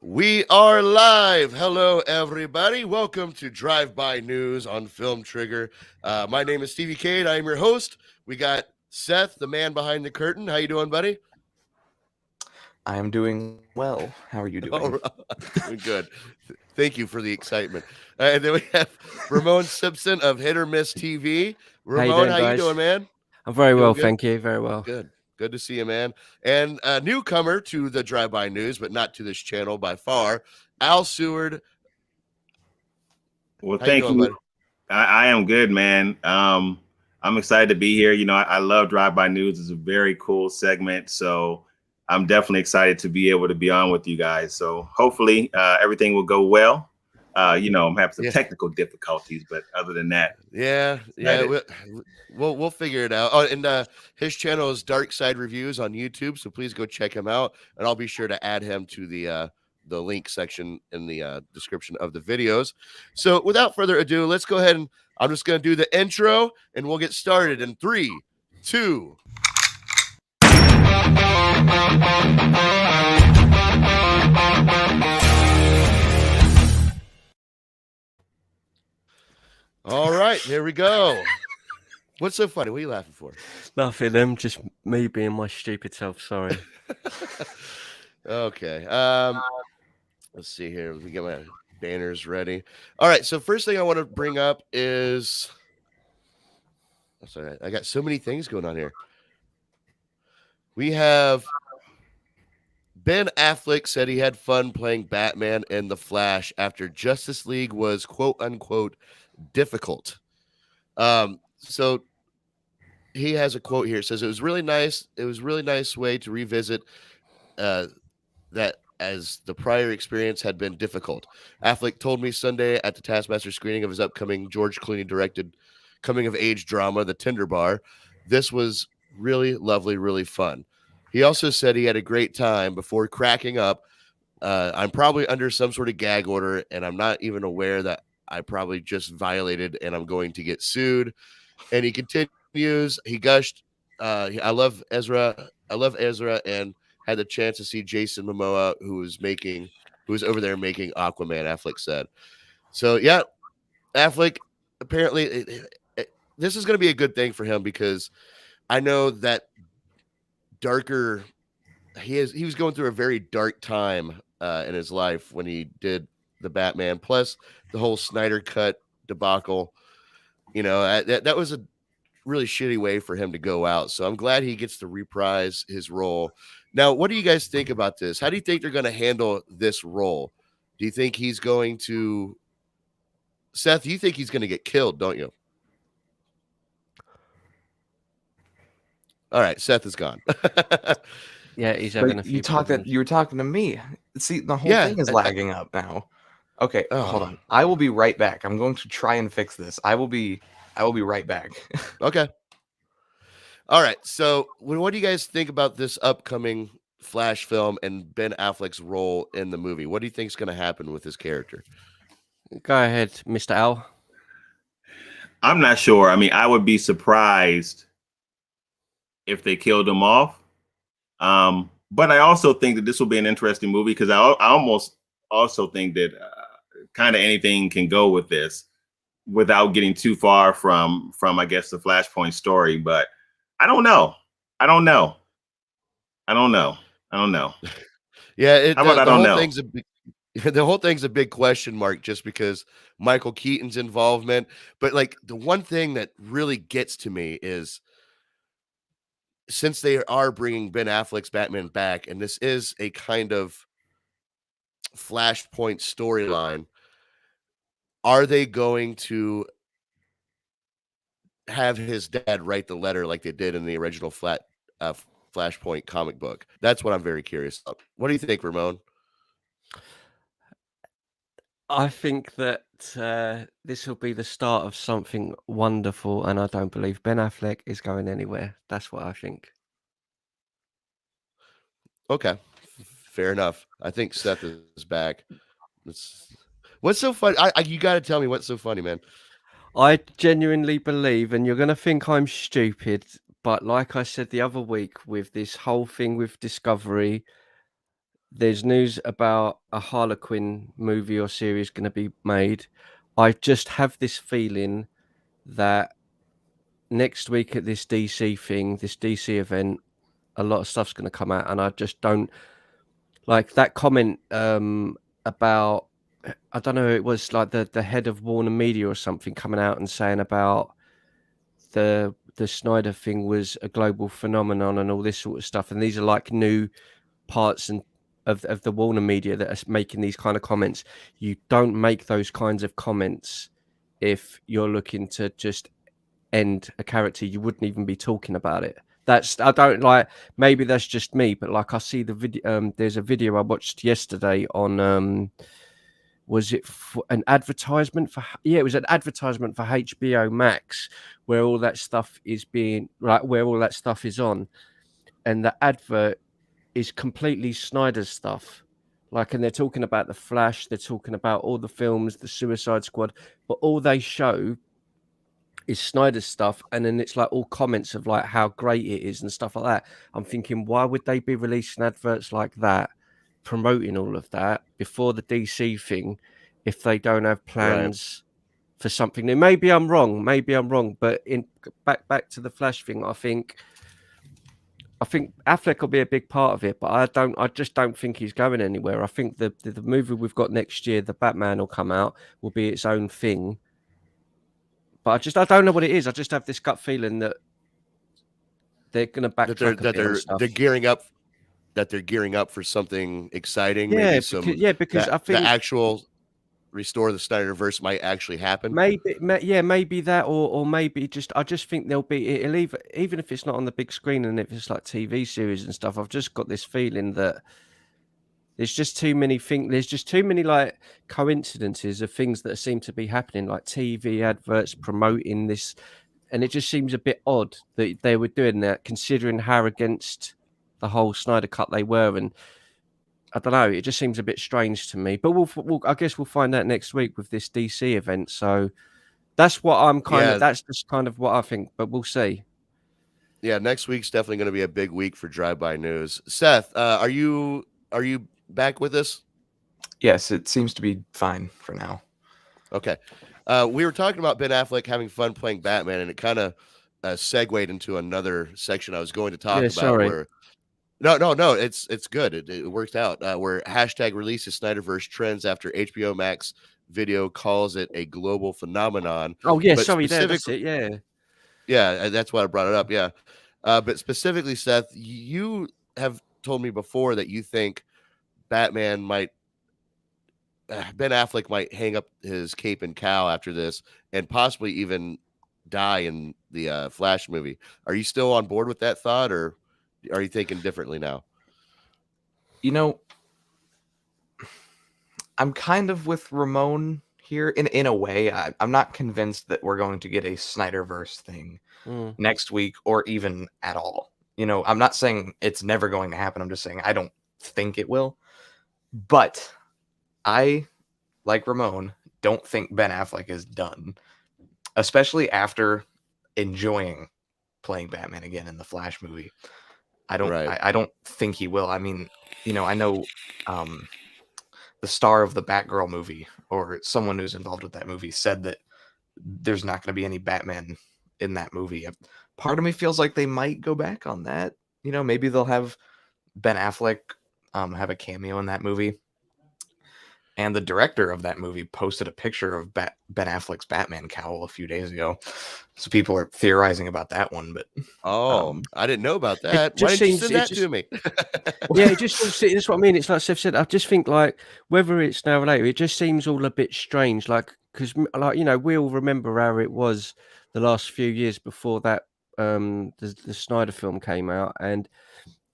We are live. Hello, everybody. Welcome to Drive-By News on Film Trigger. My name is Stevie Cade. I am your host. We got Seth, the man behind the curtain. How you doing, buddy? I am doing well. How are you All doing? right. Doing good. Thank you for the excitement. And then we have Ramon Simpson of Hit or Miss TV. How you Ramon, doing, how you guys? doing, man? I'm very Doing well, good? thank you. Very well. Good. Good to see you, man. And a newcomer to the Drive-By News, but not to this channel by far, Al Seward. Well, How you thank doing, you. buddy? I am good, man. I'm excited to be here. I love Drive By News. It's a very cool segment. So I'm definitely excited to be able to be on with you guys. So hopefully everything will go well. I'm having some technical difficulties, but other than that, we'll figure it out. Oh, and his channel is Dark Side Reviews on YouTube, so please go check him out, and I'll be sure to add him to the link section in the description of the videos. So without further ado, let's go ahead and I'm just going to do the intro, and we'll get started in 3, 2. All right, here we go. What's so funny? What are you laughing for? Nothing. Just me being my stupid self. Sorry. Okay. Let's see here. Let me get my banners ready. All right. So first thing I want to bring up is. Sorry, I got so many things going on here. We have Ben Affleck said he had fun playing Batman in The Flash after Justice League was quote unquote difficult. So he has a quote here. It says it was really nice. It was a really nice way to revisit that as the prior experience had been difficult. Affleck told me Sunday at the Taskmaster screening of his upcoming George Clooney directed coming of age drama, The Tinder Bar. This was really lovely, really fun. He also said he had a great time before cracking up. I'm probably under some sort of gag order, and I'm not even aware that I probably just violated and I'm going to get sued. And he continues, he gushed, I love Ezra. I love Ezra and had the chance to see Jason Momoa, who was over there making Aquaman, Affleck said. So, yeah, Affleck, apparently, this is going to be a good thing for him because I know that he was going through a very dark time in his life when he did the Batman, plus the whole Snyder Cut debacle. That was a really shitty way for him to go out. So I'm glad he gets to reprise his role. Now, what do you guys think about this? How do you think they're going to handle this role? Do you think he's going to Seth, you think he's going to get killed, don't you? All right, Seth is gone. Yeah, he's having a few You were talking to me. See, the whole thing is lagging up now. Okay, hold on. I will be right back. I'm going to try and fix this. I will be right back. Okay. All right. So, what do you guys think about this upcoming Flash film and Ben Affleck's role in the movie? What do you think is going to happen with his character? Go ahead, Mr. Al. I'm not sure. I mean, I would be surprised if they killed him off. But I also think that this will be an interesting movie because I almost also think that kind of anything can go with this without getting too far from I guess the Flashpoint story. But I don't know. Yeah, How about I don't know? The whole thing's a big question mark just because Michael Keaton's involvement. But like the one thing that really gets to me is since they are bringing Ben Affleck's Batman back, and this is a kind of Flashpoint storyline, are they going to have his dad write the letter like they did in the original Flashpoint comic book? That's what I'm very curious about. What do you think, Ramon? I think that this will be the start of something wonderful, and I don't believe Ben Affleck is going anywhere. That's what I think. Okay, fair enough. I think Seth is back. What's so funny? You got to tell me what's so funny, man. I genuinely believe, and you're going to think I'm stupid, but like I said the other week with this whole thing with Discovery, There's news about a Harlequin movie or series going to be made. I just have this feeling that next week at this DC thing, this DC event, a lot of stuff's going to come out, and I just don't like that comment about, I don't know, it was like the head of Warner Media or something coming out and saying about the Snyder thing was a global phenomenon and all this sort of stuff, and these are like new parts and of the Warner Media that are making these kind of comments. You don't make those kinds of comments if you're looking to just end a character. You wouldn't even be talking about it. That's, I don't like, maybe that's just me, but like I see the video, there's a video I watched yesterday on was it an advertisement for, it was an advertisement for HBO Max where all that stuff is being, like, where all that stuff is on, and the advert is completely Snyder's stuff. Like, and they're talking about The Flash, they're talking about all the films, the Suicide Squad, but all they show is Snyder's stuff, and then it's like all comments of like how great it is and stuff like that. I'm thinking, why would they be releasing adverts like that, promoting all of that before the DC thing, if they don't have plans for something new? Maybe I'm wrong, but in back to the Flash thing, I think Affleck will be a big part of it, but I just don't think he's going anywhere. I think the movie we've got next year, the Batman, will come out, will be its own thing. But I don't know what it is. I just have this gut feeling that they're going to backtrack they're gearing up. That they're gearing up for something exciting. Yeah, maybe because I think the actual restore the Snyderverse might actually happen. Maybe that, or maybe I just think there'll be, it'll even if it's not on the big screen and if it's like TV series and stuff. I've just got this feeling that there's just too many things. There's just too many like coincidences of things that seem to be happening, like TV adverts promoting this, and it just seems a bit odd that they were doing that, considering how against the whole Snyder Cut they were. And I don't know, it just seems a bit strange to me. But I guess we'll find out next week with this DC event. So that's what I'm that's just kind of what I think. But we'll see. Yeah, next week's definitely going to be a big week for drive-by news. Seth, are you back with us? Yes, it seems to be fine for now. Okay. We were talking about Ben Affleck having fun playing Batman, and it kind of segued into another section I was going to talk about. Sorry. Where, no, it's good. It worked out. Where hashtag releases Snyderverse trends after HBO Max video calls it a global phenomenon. Oh yeah, sorry, that's it. Yeah. Yeah, that's why I brought it up. Yeah. But specifically, Seth, you have told me before that you think Ben Affleck might hang up his cape and cowl after this and possibly even die in the Flash movie. Are you still on board with that thought, or are you thinking differently now? You know, I'm kind of with Ramon here in a way. I'm not convinced that we're going to get a Snyderverse thing next week or even at all. You know, I'm not saying it's never going to happen. I'm just saying I don't think it will. But I, like Ramon, don't think Ben Affleck is done, especially after enjoying playing Batman again in the Flash movie. I don't think he will. I mean, you know, I know the star of the Batgirl movie, or someone who's involved with that movie, said that there's not going to be any Batman in that movie. Part of me feels like they might go back on that. You know, maybe they'll have Ben Affleck have a cameo in that movie. And the director of that movie posted a picture of Ben Affleck's Batman cowl a few days ago. So people are theorizing about that one. But I didn't know about that. Why didn't you send that to me? Yeah, that's what I mean. It's like Seth said. I just think, like, whether it's now or later, it just seems all a bit strange. Like, because, like, you know, we all remember how it was the last few years before that the Snyder film came out, and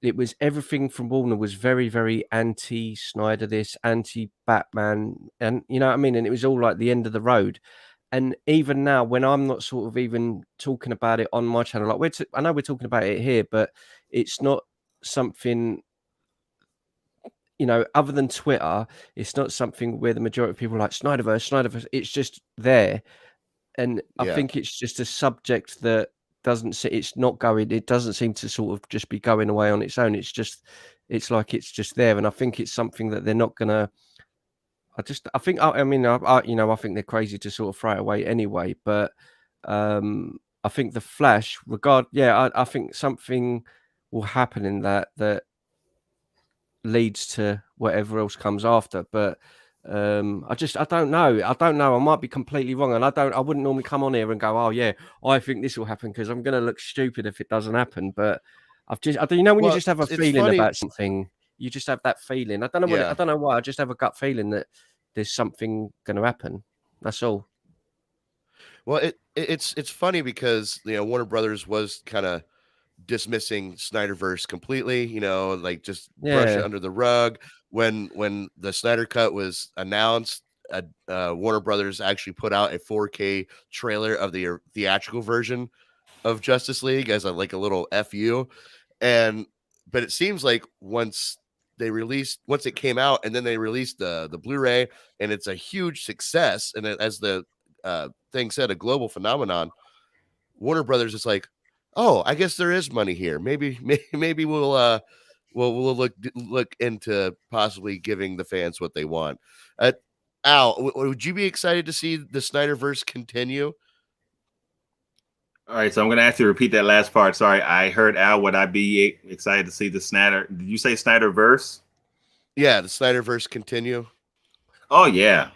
it was everything from Warner was very, very anti-Snyder, this anti-Batman, and you know what I mean. And it was all like the end of the road. And even now, when I'm not sort of even talking about it on my channel, like I know we're talking about it here, but it's not something, you know, other than Twitter. It's not something where the majority of people are like Snyderverse. It's just there, and I think it's just a subject that it doesn't seem to sort of just be going away on its own. It's just It's like it's just there, and I think it's something that they're not gonna. I think I think they're crazy to sort of throw it away anyway. But I think the Flash, I think something will happen in that leads to whatever else comes after. But I don't know. I might be completely wrong, and I wouldn't normally come on here and go, oh yeah, I think this will happen, because I'm going to look stupid if it doesn't happen. But when you just have a it's feeling funny. about something, you just have that feeling. I don't know I don't know why. I just have a gut feeling that there's something going to happen. That's all. Well, it's funny because Warner Brothers was kind of dismissing Snyderverse completely, like just brush it Yeah. under the rug. When the Snyder Cut was announced, Warner Brothers actually put out a 4K trailer of the theatrical version of Justice League as a little FU. But it seems like once it came out, and then they released the Blu-ray, and it's a huge success, and as the thing said, a global phenomenon. Warner Brothers is like, oh, I guess there is money here. Maybe we'll look into possibly giving the fans what they want. Al, would you be excited to see the Snyderverse continue? All right, so I'm going to ask you to repeat that last part. Sorry, I heard Al. Would I be excited to see the Snyder? Did you say Snyderverse? Yeah, the Snyderverse continue. Oh yeah,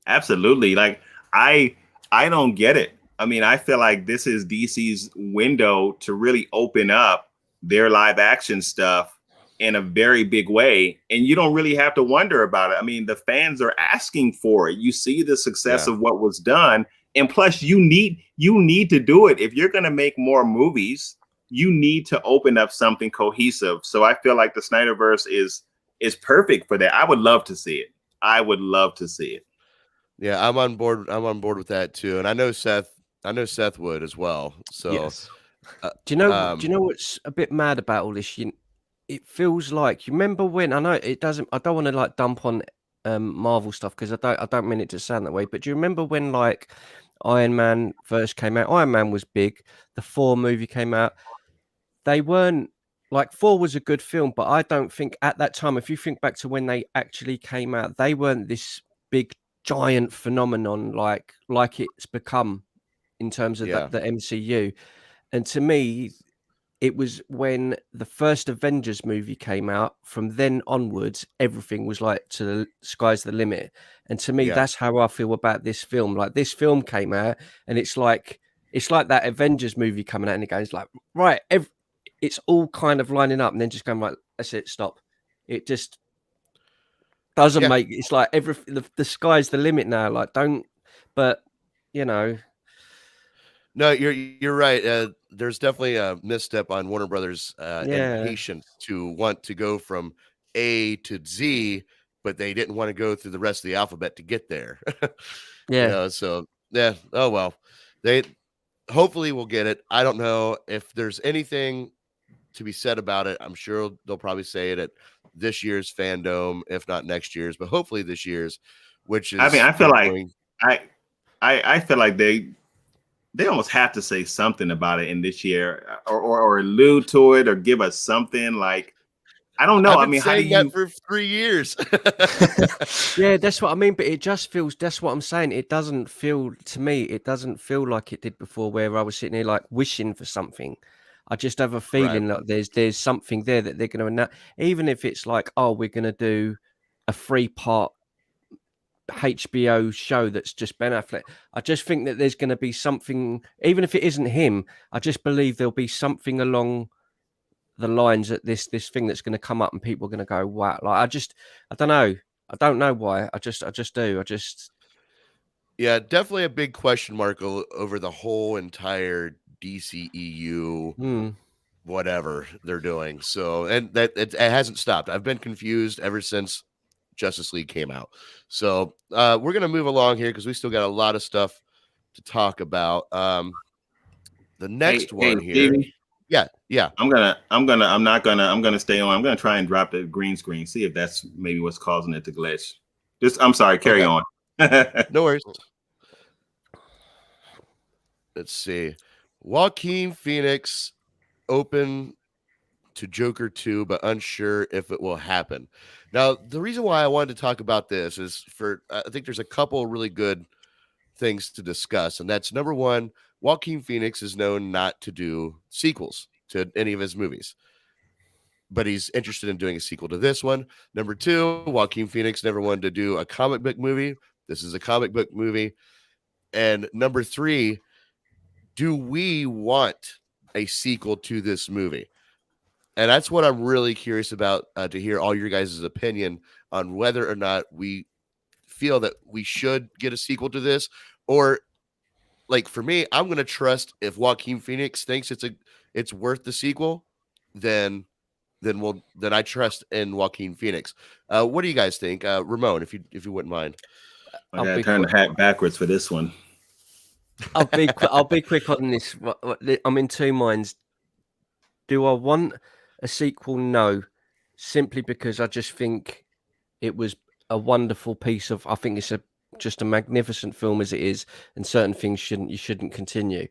absolutely. Like I don't get it. I mean, I feel like this is DC's window to really open up their live action stuff in a very big way, and you don't really have to wonder about it. I mean, the fans are asking for it. You see the success of what was done. And plus, you need to do it. If you're going to make more movies, you need to open up something cohesive. So I feel like the Snyderverse is perfect for that. I would love to see it. Yeah, I'm on board. I'm on board with that too. And I know Seth would as well. So Yes. Do you know what's a bit mad about all this? It feels like, you remember when, I know it doesn't. I don't want to like dump on Marvel stuff, because I don't mean it to sound that way. But do you remember when like Iron Man first came out? Iron Man was big. The Thor movie came out. They weren't like, Thor was a good film, but I don't think at that time, if you think back to when they actually came out, they weren't this big giant phenomenon like it's become in terms of the MCU. And to me, it was when the first Avengers movie came out. From then onwards, everything was like, to the sky's the limit. And to me, that's how I feel about this film. Like, this film came out, and it's like that Avengers movie coming out, and it goes like, right, it's all kind of lining up, and then just going, right, that's it, stop. It just doesn't make. It's like the sky's the limit now. Like, don't. But No, you're right. There's definitely a misstep on Warner Brothers' impatience to want to go from A to Z, but they didn't want to go through the rest of the alphabet to get there. So yeah. Oh well, they hopefully will get it. I don't know if there's anything to be said about it. I'm sure they'll probably say it at this year's Fandom, if not next year's, but hopefully this year's. Which is, I mean, I feel like I feel like they almost have to say something about it in this year, or allude to it, or give us something. Like, I don't know. I've been saying that for 3 years. Yeah, that's what I mean. But it just feels, that's what I'm saying. It doesn't feel, to me, it doesn't feel like it did before, where I was sitting here like wishing for something. I just have a feeling that there's something there that they're going to announce, even if it's like, oh, we're going to do a 3-part HBO show that's just Ben Affleck. I just think that there's going to be something, even if it isn't him. I just believe there'll be something along the lines that this thing that's going to come up, and people are going to go, wow. Like, I don't know. I don't know why. I just do. Yeah, definitely a big question mark over the whole entire DCEU, whatever they're doing. So, and that it hasn't stopped. I've been confused ever since Justice League came out. So we're gonna move along here because we still got a lot of stuff to talk about. The next one here. Stevie, yeah. I'm gonna stay on. I'm gonna try and drop the green screen. See if that's maybe what's causing it to glitch. I'm sorry. Carry on. No worries. Let's see. Joaquin Phoenix open to Joker 2, but unsure if it will happen. Now, the reason why I wanted to talk about this is I think there's a couple really good things to discuss. And that's number one, Joaquin Phoenix is known not to do sequels to any of his movies, but he's interested in doing a sequel to this one. Number two, Joaquin Phoenix never wanted to do a comic book movie. This is a comic book movie. And number three, do we want a sequel to this movie? And that's what I'm really curious about, to hear all your guys' opinion on whether or not we feel that we should get a sequel to this, or like for me, I'm going to trust if Joaquin Phoenix thinks it's worth the sequel, then I trust in Joaquin Phoenix. What do you guys think, Ramon? If you wouldn't mind. I gotta turn the hat backwards for this one. I'll be quick on this. I'm in two minds. Do I want a sequel? No, simply because I just think it was a wonderful piece of. I think it's just a magnificent film as it is, and certain things you shouldn't continue.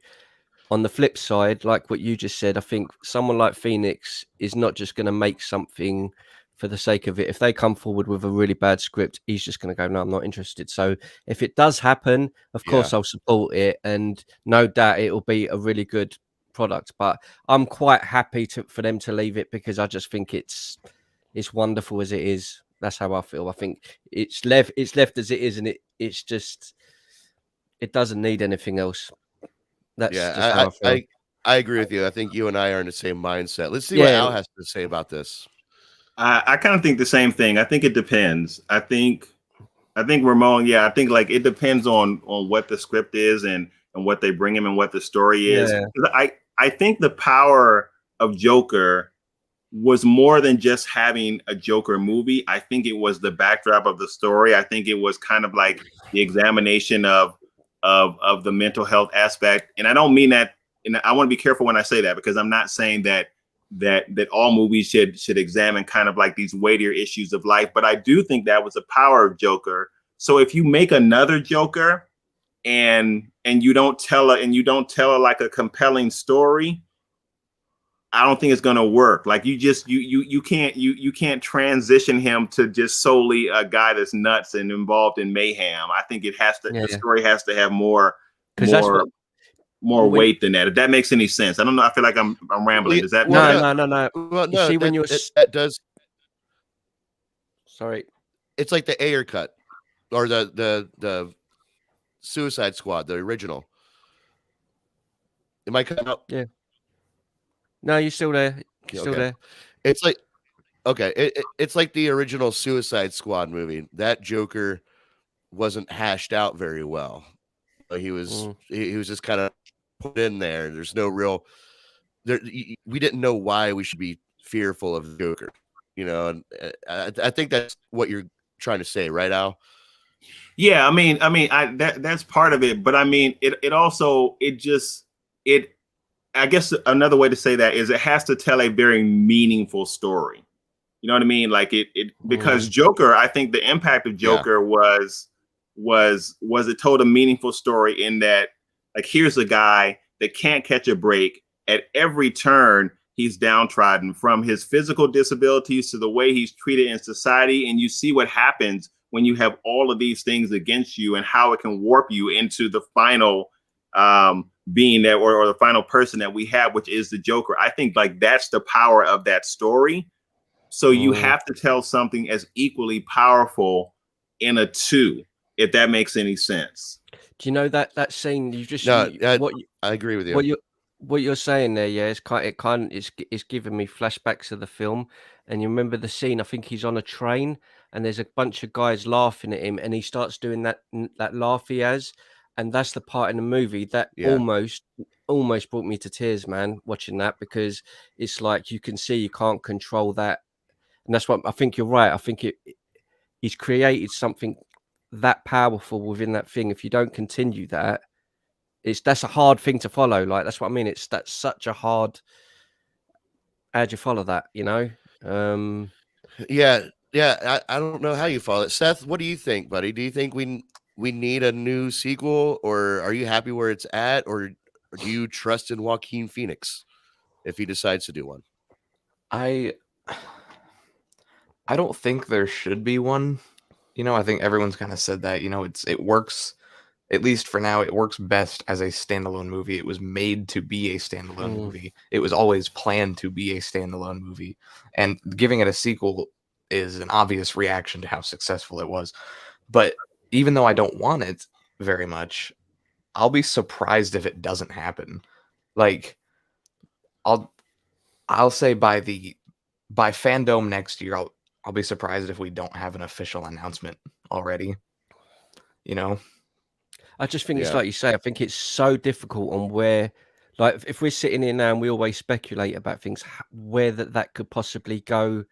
On the flip side, like what you just said, I think someone like Phoenix is not just going to make something for the sake of it. If they come forward with a really bad script, he's just going to go, no, I'm not interested. So if it does happen, of course I'll support it, and no doubt it will be a really good product. But I'm quite happy for them to leave it, because I just think it's wonderful as it is. That's how I feel. I think it's left as it is, and it's just, it doesn't need anything else. That's just how I feel. I agree with you. I think you and I are in the same mindset. Let's see what Al has to say about this. I kind of think the same thing. I think it depends. I think Ramon, I think like it depends on what the script is and what they bring him and what the story is. Yeah. I think the power of Joker was more than just having a Joker movie. I think it was the backdrop of the story. I think it was kind of like the examination of the mental health aspect. And I don't mean that, and I want to be careful when I say that, because I'm not saying that all movies should examine kind of like these weightier issues of life. But I do think that was the power of Joker. So if you make another Joker and you don't tell her like a compelling story, I don't think it's going to work. Like you can't transition him to just solely a guy that's nuts and involved in mayhem. I think it has to, the story has to have more weight than that. If that makes any sense. I don't know. I feel like I'm rambling. Does that? No. Well, no. See, that does. Sorry, it's like the Ayer cut, or the Suicide Squad, the original. Am I cutting up? Yeah. No, you're still there. Still there. It's like, it's like the original Suicide Squad movie. That Joker wasn't hashed out very well. He was just kind of put in there. There's no real. We didn't know why we should be fearful of the Joker. And I think that's what you're trying to say, right, Al? Yeah, I mean, that's part of it, but I mean, it also I guess another way to say that is it has to tell a very meaningful story. You know what I mean? Like because Joker, I think the impact of Joker was it told a meaningful story in that, like, here's a guy that can't catch a break. At every turn, he's downtrodden, from his physical disabilities to the way he's treated in society. And you see what happens when you have all of these things against you and how it can warp you into the final being that, or the final person that we have, which is the Joker. I think like that's the power of that story. So you have to tell something as equally powerful in a 2, if that makes any sense. Do you know that scene you just? No, I agree with you. What you're saying there, it's giving me flashbacks of the film. And you remember the scene? I think he's on a train, and there's a bunch of guys laughing at him, and he starts doing that laugh he has. And that's the part in the movie that almost brought me to tears, man, watching that, because it's like you can see you can't control that. And that's what I think you're right. I think he's created something that powerful within that thing. If you don't continue that, that's a hard thing to follow. Like, that's what I mean. That's such a hard. How'd you follow that? Yeah. I don't know how you follow it. Seth, what do you think, buddy? Do you think we need a new sequel, or are you happy where it's at, or do you trust in Joaquin Phoenix if he decides to do one? I don't think there should be one. I think everyone's kind of said that. It works, at least for now. It works best as a standalone movie. It was made to be a standalone movie. It was always planned to be a standalone movie, and giving it a sequel is an obvious reaction to how successful it was. But even though I don't want it very much, I'll be surprised if it doesn't happen. Like, I'll say by Fandom next year, I'll be surprised if we don't have an official announcement already. I just think it's Yeah. like you say. I think it's so difficult on where, like, if we're sitting here now and we always speculate about things, where that could possibly go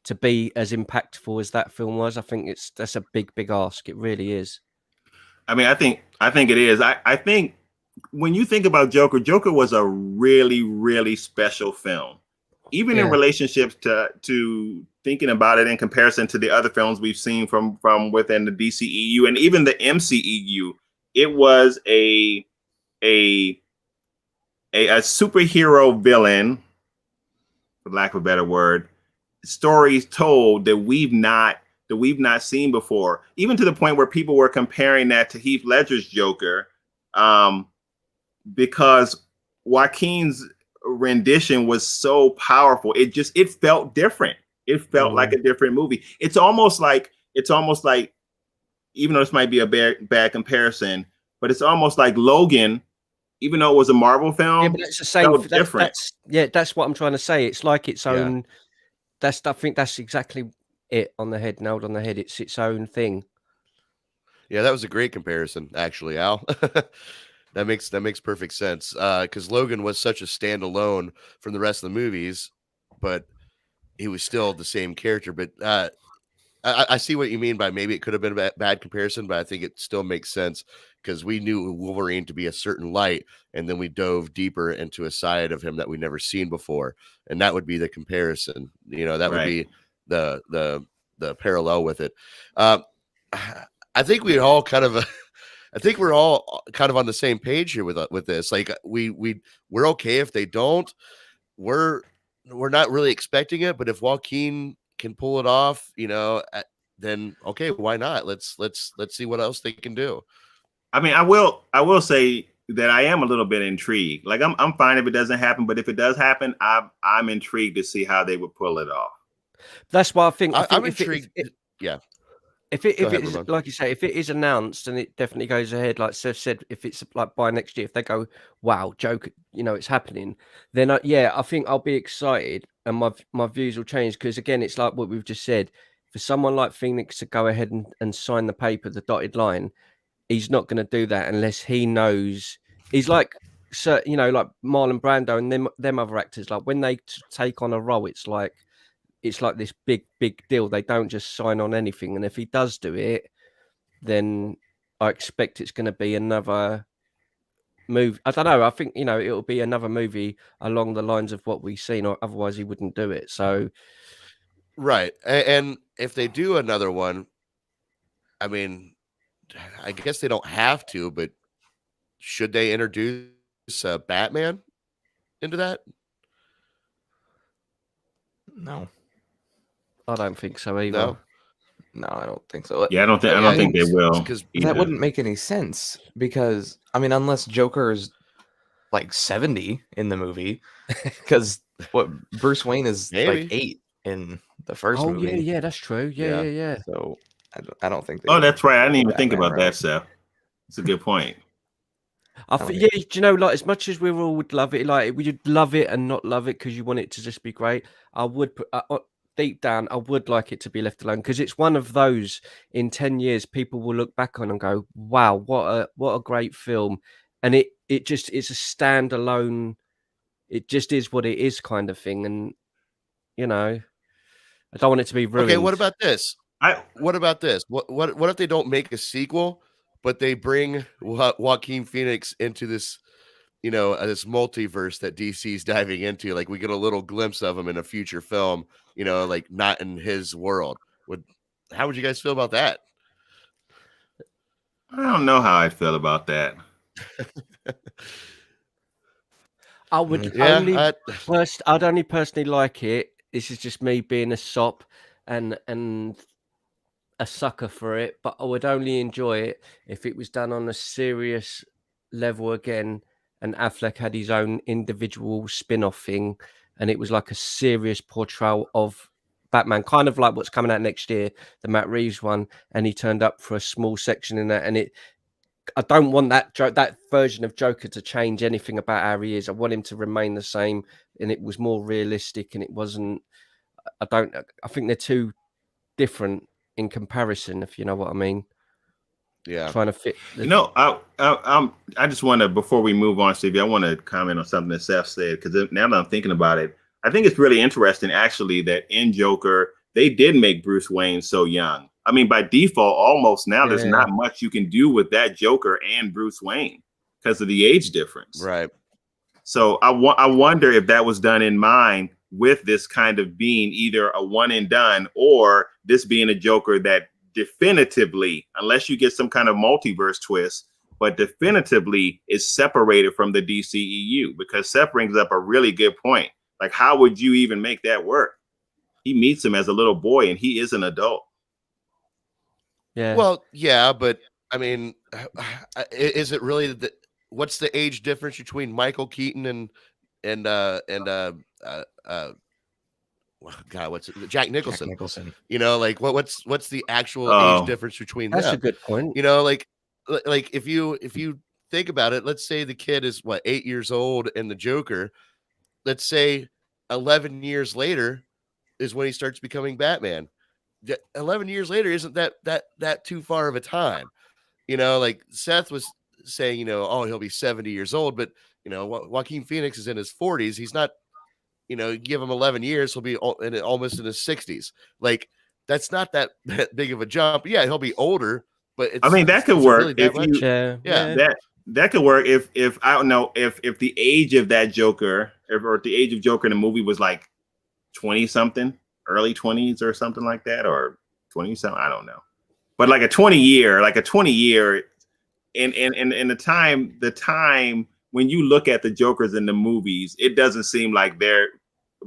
to be as impactful as that film was. I think that's a big ask. It really is. I mean, I think it is. I think when you think about Joker was a really, really special film. Even in relationships to thinking about it in comparison to the other films we've seen from within the DCEU and even the MCEU, it was a superhero villain, for lack of a better word, stories told that we've not seen before. Even to the point where people were comparing that to Heath Ledger's Joker, because Joaquin's rendition was so powerful. It felt different. It felt like a different movie. It's almost like, even though this might be a bad comparison, but it's almost like Logan, even though it was a Marvel film. Yeah, but it's the same. That's what I'm trying to say. It's like its own. I think that's exactly it on the head, nailed on the head. It's its own thing. Yeah, that was a great comparison, actually, Al. That makes perfect sense. Because Logan was such a standalone from the rest of the movies, but he was still the same character. But I see what you mean by maybe it could have been a bad comparison, but I think it still makes sense because we knew Wolverine to be a certain light, and then we dove deeper into a side of him that we never seen before, and that would be the comparison. That would be the parallel with it. I think we're all kind of on the same page here with this. Like we're okay if they don't. We're not really expecting it, but if Joaquin can pull it off, then okay, why not? Let's see what else they can do. I mean, I will say that I am a little bit intrigued. Like I'm fine if it doesn't happen, but if it does happen, I'm intrigued to see how they would pull it off. That's why I think I'm intrigued. Yeah. If it is, like you say, if it is announced and it definitely goes ahead, like Seth said, if it's like by next year, if they go, wow, Joker, it's happening, then I think I'll be excited and my views will change. Because again, it's like what we've just said, for someone like Phoenix to go ahead and sign the paper, the dotted line, he's not going to do that unless he knows. He's like, like Marlon Brando and them other actors, like when they take on a role, it's like this big deal. They don't just sign on anything. And if he does do it, then I expect it's going to be another movie. I don't know. I think, it'll be another movie along the lines of what we've seen, or otherwise he wouldn't do it. So, right. And if they do another one, I mean, I guess they don't have to, but should they introduce Batman into that? No. I don't think so either. No, I don't think so. Yeah, I don't think they will. Because that wouldn't make any sense. Because unless Joker is like 70 in the movie, because Bruce Wayne is like 8 in the first movie. Oh yeah, that's true. Yeah. So I don't think. That's right. I didn't even think about that, Seth. It's a good point. I think, like as much as we all would love it, like we'd love it and not love it because you want it to just be great. I would put deep down, I would like it to be left alone because it's one of those in 10 years people will look back on and go, "Wow, what a great film!" And it just is a standalone. It just is what it is, kind of thing. And I don't want it to be ruined. Okay, what about this? What about this? What if they don't make a sequel, but they bring Joaquin Phoenix into this, this multiverse that DC's diving into? Like we get a little glimpse of him in a future film, like not in his world. How would you guys feel about that? I don't know how I feel about that. I would Yeah, only I'd only personally like it. This is just me being a sop and a sucker for it, but I would only enjoy it if it was done on a serious level again, and Affleck had his own individual spin-off thing, and it was like a serious portrayal of Batman, kind of like what's coming out next year, the Matt Reeves one, and he turned up for a small section in that, and I don't want that version of Joker to change anything about how he is. I want him to remain the same, and it was more realistic, and it wasn't. I think they're too different in comparison, if you know what I mean. Yeah. Trying to fit. I just want to, before we move on, Stevie, I want to comment on something that Seth said, because now that I'm thinking about it, I think it's really interesting, actually, that in Joker, they did make Bruce Wayne so young. I mean, by default, almost now, there's not much you can do with that Joker and Bruce Wayne because of the age difference. Right. So I wonder if that was done in mind with this kind of being either a one and done, or this being a Joker that definitively, unless you get some kind of multiverse twist, but definitively is separated from the DCEU, because Seth brings up a really good point. Like, how would you even make that work? He meets him as a little boy and he is an adult. Yeah. Well, yeah, but I mean, is it really what's the age difference between Michael Keaton and God, what's it? Jack Nicholson? Jack Nicholson. You know, like what's the actual age difference between That's them? a good point. You know, like if you think about it, let's say the kid is 8 years old and the Joker, let's say 11 years later is when he starts becoming Batman. 11 years later isn't that too far of a time. You know, like Seth was saying, you know, oh, he'll be 70 years old, but you know, Joaquin Phoenix is in his 40s. He's not, you know, give him 11 years, he'll be almost in his 60s. Like, that's not that big of a jump. Yeah, he'll be older, but I mean, that could work really that could work if I don't know if the age of that Joker, or the age of Joker in the movie was like 20 something, early 20s or something like that, or 20 something, I don't know. But like a 20 year in the time when you look at the Jokers in the movies, it doesn't seem like they're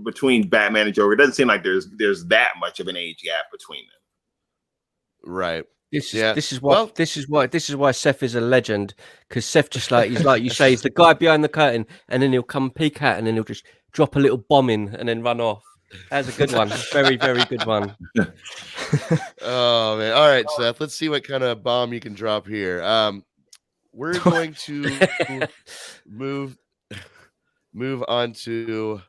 between Batman and Joker. It doesn't seem like there's that much of an age gap between them. Right. This is why Seth is a legend, because Seth just he's like you say, he's the guy behind the curtain, and then he'll come peek out, and then he'll just drop a little bomb in and then run off. That's a good one. Very, very good one. Oh man. All right, Seth, let's see what kind of bomb you can drop here. We're going to move on to.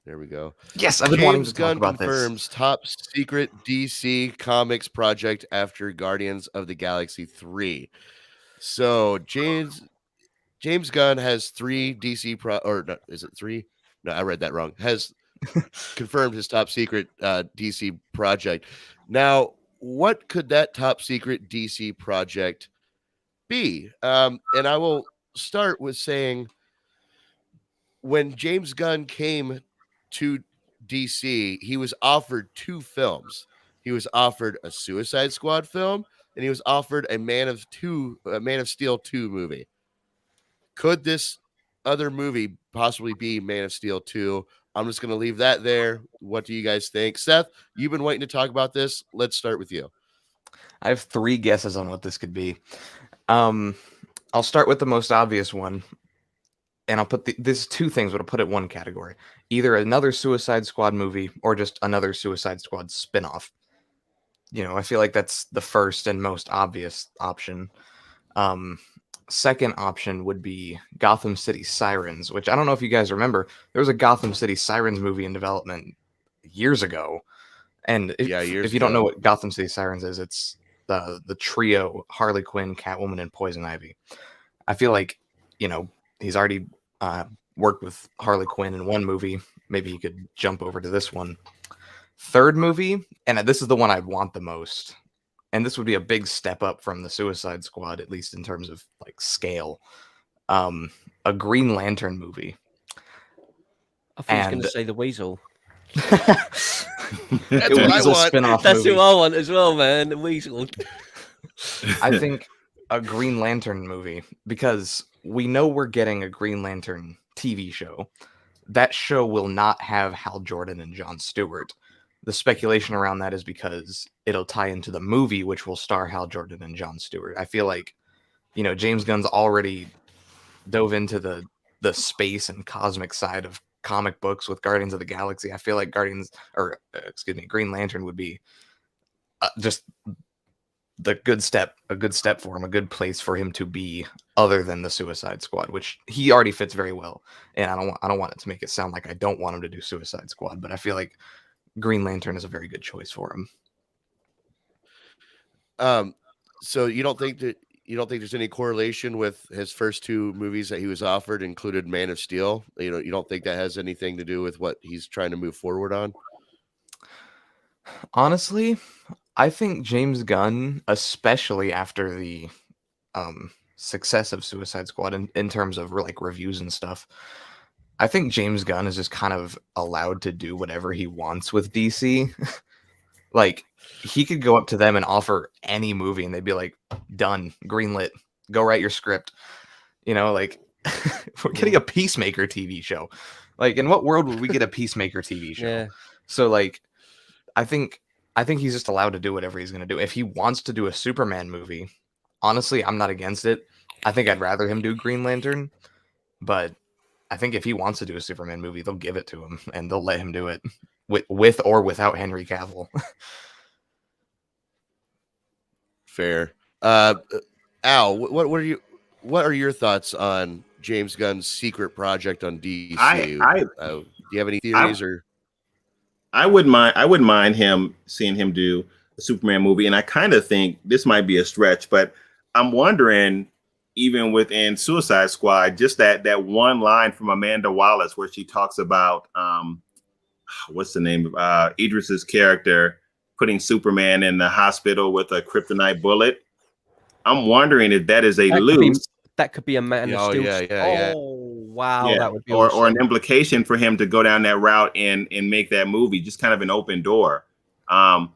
There we go. Yes, I've been wanting to Gunn talk about confirms top secret DC Comics project after Guardians of the Galaxy 3. So James Gunn has 3 DC is it 3? No, I read that wrong. Has confirmed his top secret DC project. Now, what could that top secret DC project be? And I will start with saying, when James Gunn came to DC, he was offered 2 films. He was offered a Suicide Squad film, and he was offered a Man of Steel 2 movie. Could this other movie possibly be Man of Steel 2? I'm just going to leave that there. What do you guys think? Seth, you've been waiting to talk about this. Let's start with you. I have 3 guesses on what this could be. I'll start with the most obvious one. And I'll put this 2 things, but I'll put it one category. Either another Suicide Squad movie or just another Suicide Squad spinoff. You know, I feel like that's the first and most obvious option. Second option would be Gotham City Sirens, which I don't know if you guys remember. There was a Gotham City Sirens movie in development years ago. And if you don't know what Gotham City Sirens is, it's the trio Harley Quinn, Catwoman, and Poison Ivy. I feel like, you know, he's already worked with Harley Quinn in one movie. Maybe he could jump over to this one. Third movie, and this is the one I want the most, and this would be a big step up from the Suicide Squad, at least in terms of like scale. A Green Lantern movie. I thought he was going to say the Weasel. That's what I want. Spin-off That's movie. who I want as well, man. The Weasel. I think a Green Lantern movie, because we know we're getting a Green Lantern TV show. That show will not have Hal Jordan and Jon Stewart. The speculation around that is because it'll tie into the movie, which will star Hal Jordan and Jon Stewart. I feel like, James Gunn's already dove into the space and cosmic side of comic books with Guardians of the Galaxy. I feel like Green Lantern would be just a good step for him, a good place for him to be, other than the Suicide Squad, which he already fits very well. And I don't want it to make it sound like I don't want him to do Suicide Squad, but I feel like Green Lantern is a very good choice for him. So you don't think there's any correlation with his first two movies that he was offered, included Man of Steel? You don't think that has anything to do with what he's trying to move forward on? Honestly, I think James Gunn, especially after the success of Suicide Squad in terms of like reviews and stuff, I think James Gunn is just kind of allowed to do whatever he wants with DC. Like, he could go up to them and offer any movie and they'd be like, done, greenlit, go write your script. Like, we're getting a Peacemaker TV show. Like, in what world would we get a Peacemaker TV show? Yeah. So, like, I think he's just allowed to do whatever he's going to do. If he wants to do a Superman movie, honestly, I'm not against it. I think I'd rather him do Green Lantern, but I think if he wants to do a Superman movie, they'll give it to him and they'll let him do it with or without Henry Cavill. Fair. Al, what are your thoughts on James Gunn's secret project on DC? Do you have any theories I wouldn't mind seeing him do a Superman movie, and I kind of think this might be a stretch, but I'm wondering, even within Suicide Squad, just that one line from Amanda Wallace where she talks about what's the name of Idris's character putting Superman in the hospital with a kryptonite bullet. I'm wondering if that is that could be a Man of Steel. Yeah. Wow, yeah, that would be or an implication for him to go down that route and make that movie, just kind of an open door. I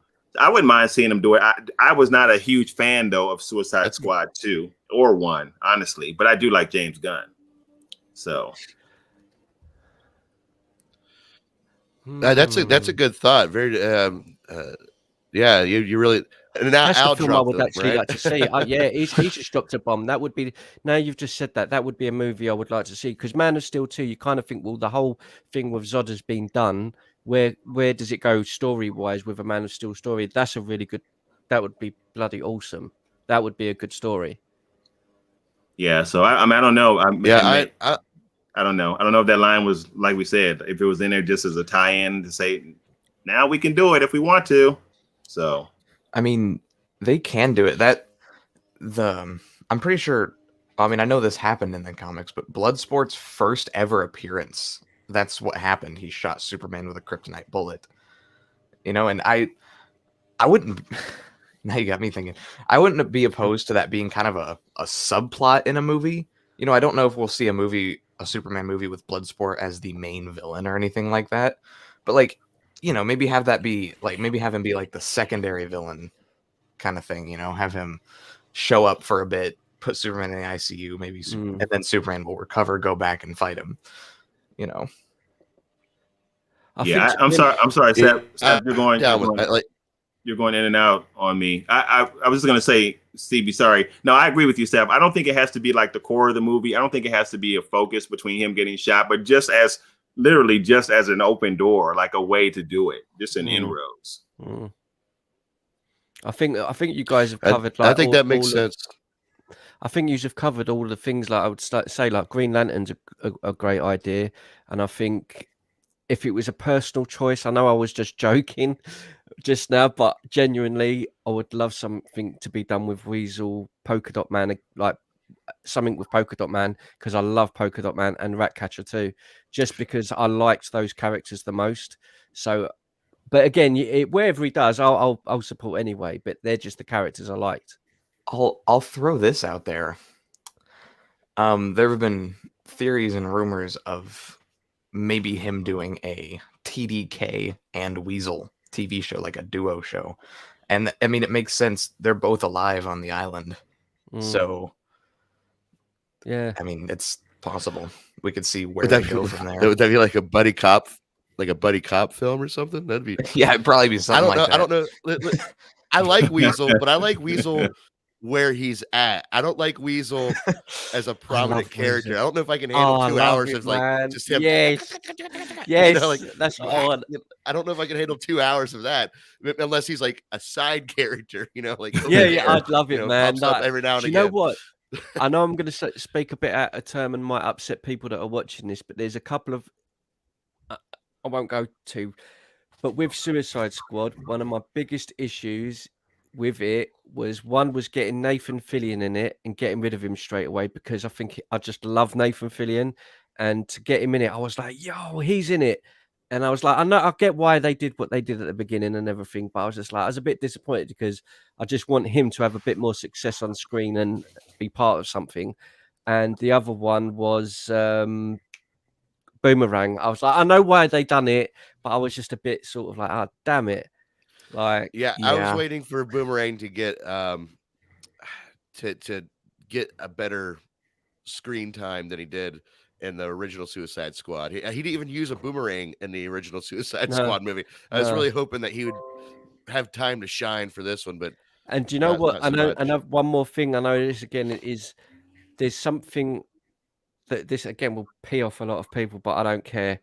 wouldn't mind seeing him do it. I was not a huge fan though of Suicide Squad 2 or 1, honestly, but I do like James Gunn. So that's a good thought. Very yeah, you really. And now that's Al the film I would them, actually right? like to see. Yeah, he's just dropped a bomb. That would be, now you've just said that would be a movie I would like to see, because Man of Steel 2, you kind of think, well, the whole thing with Zod has been done. Where does it go story wise with a Man of Steel story? That's a really good. That would be bloody awesome. That would be a good story. Yeah, so I don't know. I don't know. I don't know if that line was, like we said, if it was in there just as a tie-in to say, now we can do it if we want to. So, I mean, they can do it. I'm pretty sure. I mean, I know this happened in the comics, but Bloodsport's first ever appearance, that's what happened. He shot Superman with a kryptonite bullet. And I wouldn't. Now you got me thinking. I wouldn't be opposed to that being kind of a subplot in a movie. I don't know if we'll see a Superman movie with Bloodsport as the main villain or anything like that. But like, maybe have that be like, maybe have him be like the secondary villain kind of thing. Have him show up for a bit, put Superman in the ICU, maybe, and then Superman will recover, go back and fight him. I'm sorry, Seth. You're going in and out on me. I was just going to say, Stevie, sorry. No, I agree with you, Steph. I don't think it has to be like the core of the movie. I don't think it has to be a focus between him getting shot, but just as an open door, like a way to do it, just an inroads. I think you guys have covered. I think that makes sense. I think you have covered all the things. Like I would say, like Green Lantern's a great idea, and I think if it was a personal choice, I know I was just joking just now, but genuinely, I would love something to be done with Weasel, Polka Dot Man, like something with Polka Dot Man, because I love Polka Dot Man and Ratcatcher too, just because I liked those characters the most. So, but again, wherever he does, I'll support anyway. But they're just the characters I liked. I'll throw this out there. There have been theories and rumors of maybe him doing a TDK and Weasel TV show, like a duo show. And I mean, it makes sense. They're both alive on the island. So, yeah, I mean, it's possible we could see where Would they that go be, from there. would that be like a buddy cop film or something? That'd be. Yeah, it'd probably be I something don't like know. that. I don't know. I like Weasel, but I like Weasel where he's at. I don't like Weasel as a prominent character. Weasel. I don't know if I can handle I 2 love hours it, of like man. just him. Yes, You yes, know, like that's what I want. I don't know if I can handle 2 hours of that unless he's like a side character. Like Yeah, over yeah, there, I'd love it, man. pops up Like, every now and do you know again. what? I know I'm going to speak a bit out of term and might upset people that are watching this, but there's a couple of I won't go to, but with Suicide Squad, one of my biggest issues with it was getting Nathan Fillion in it and getting rid of him straight away, because I think I just love Nathan Fillion, and to get him in it, I was like, yo, he's in it. And I was like, I get why they did what they did at the beginning and everything, but I was just like, I was a bit disappointed because I just want him to have a bit more success on screen and be part of something. And the other one was Boomerang. I was like, I know why they done it, but I was just a bit sort of like, oh, damn it. Like, Yeah, I was waiting for Boomerang to get to get a better screen time than he did in the original Suicide Squad. He didn't even use a boomerang in the original Suicide Squad movie. I was really hoping that he would have time to shine for this one, but and do you know what? I know much. another one more thing. I know this again is there's something that this again will pee off a lot of people, but I don't care.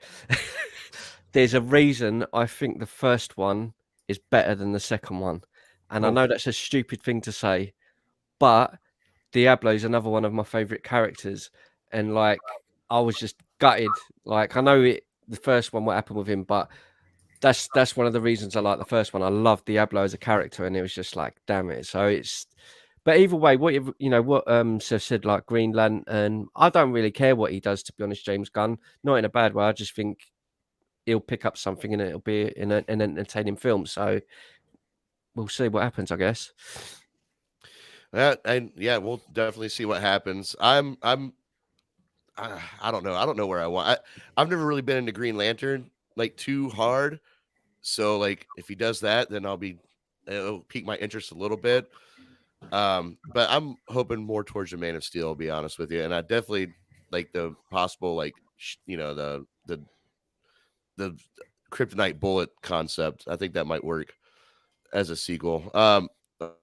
There's a reason I think the first one is better than the second one, and I know that's a stupid thing to say, but Diablo is another one of my favorite characters, and like I was just gutted. Like I know the first one, what happened with him, but that's one of the reasons I like the first one. I love Diablo as a character, and it was just like, damn it. So it's, but either way, what Seth said, like Green Lantern, I don't really care what he does, to be honest. James Gunn, not in a bad way. I just think he'll pick up something and it'll be an entertaining film. So we'll see what happens, I guess. And yeah, we'll definitely see what happens. I don't know. I don't know where I want. I've never really been into Green Lantern like too hard. So like if he does that, then it'll pique my interest a little bit. But I'm hoping more towards the Man of Steel, I'll be honest with you. And I definitely like the possible like the Kryptonite bullet concept. I think that might work as a sequel. All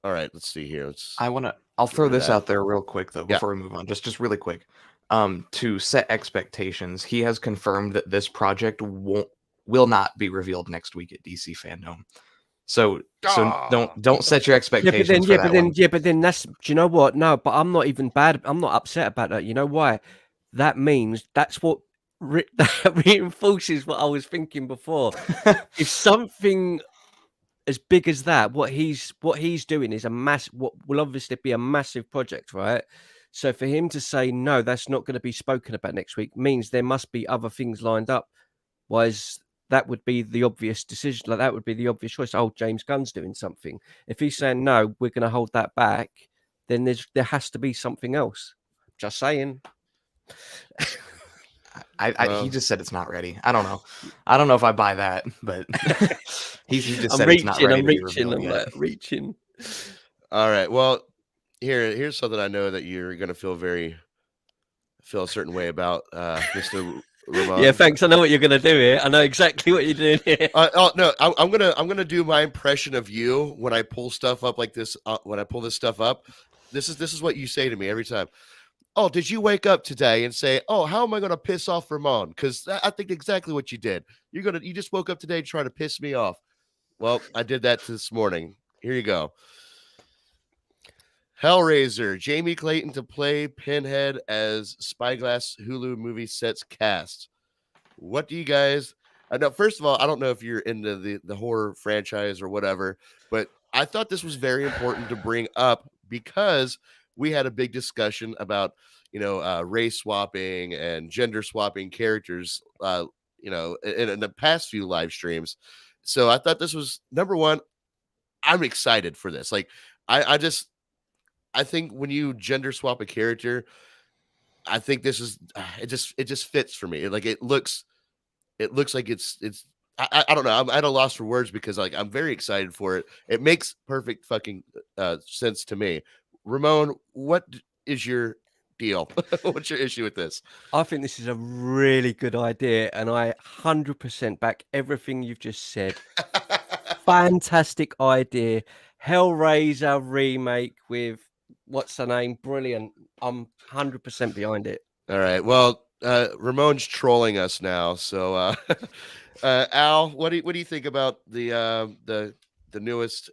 right, let's see here. I'll throw this out there real quick though before we move on. Just really quick. To set expectations, he has confirmed that this project will not be revealed next week at DC Fandom. So don't set your expectations. But then that's, do you know what? No, but I'm not even bad. I'm not upset about that. You know why? That means that's what that reinforces what I was thinking before. If something as big as that, what he's doing is what will obviously be a massive project, right? So for him to say no, that's not going to be spoken about next week means there must be other things lined up. Whereas that would be the obvious decision. Like that would be the obvious choice. Oh, James Gunn's doing something. If he's saying no, we're going to hold that back, then there has to be something else. Just saying. He just said it's not ready. I don't know. I don't know if I buy that, but he just said it's not ready. I'm reaching. All right. Well, here's something I know that you're going to feel a certain way about, Mr. Ramon. Yeah, thanks. I know what you're going to do here. I know exactly what you're doing here. No, I'm gonna do my impression of you when I pull stuff up like this. When I pull this stuff up, this is what you say to me every time. Oh, did you wake up today and say, "Oh, how am I going to piss off Ramon?" Because I think exactly what you did. You just woke up today trying to piss me off. Well, I did that this morning. Here you go. Hellraiser, Jamie Clayton to play Pinhead as Spyglass Hulu movie sets cast. What do you guys? Now, first of all, I don't know if you're into the horror franchise or whatever, but I thought this was very important to bring up because we had a big discussion about race swapping and gender swapping characters, in the past few live streams. So I thought this was number one. I'm excited for this. Like, I think when you gender swap a character, I think this is it just fits for me. Like it looks like it's I don't know. I'm at a loss for words because like I'm very excited for it. It makes perfect fucking sense to me. Ramon, what is your deal? What's your issue with this? I think this is a really good idea, and I 100% back everything you've just said. Fantastic idea. Hellraiser remake with what's her name? Brilliant. I'm 100% behind it. All right. Well, Ramon's trolling us now. So, Al, what do you think about the newest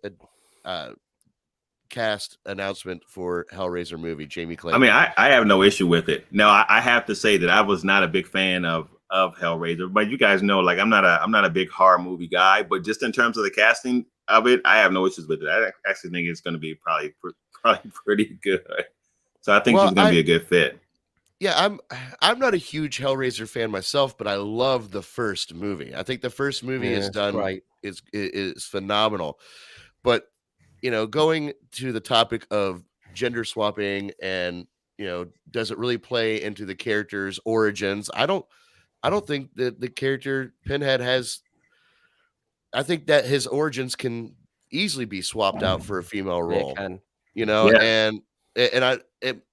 cast announcement for Hellraiser movie? Jamie I Clayton. mean, I have no issue with it. Now, I have to say that I was not a big fan of Hellraiser, but you guys know, like, I'm not a big horror movie guy. But just in terms of the casting of it, I have no issues with it. I actually think it's going to be probably pretty good. So I think she's going to be a good fit. Yeah, I'm not a huge Hellraiser fan myself, but I love the first movie. I think the first movie is done great. is phenomenal. But going to the topic of gender swapping and does it really play into the character's origins? I don't think that the character Pinhead has. I think that his origins can easily be swapped out for a female role. Can. And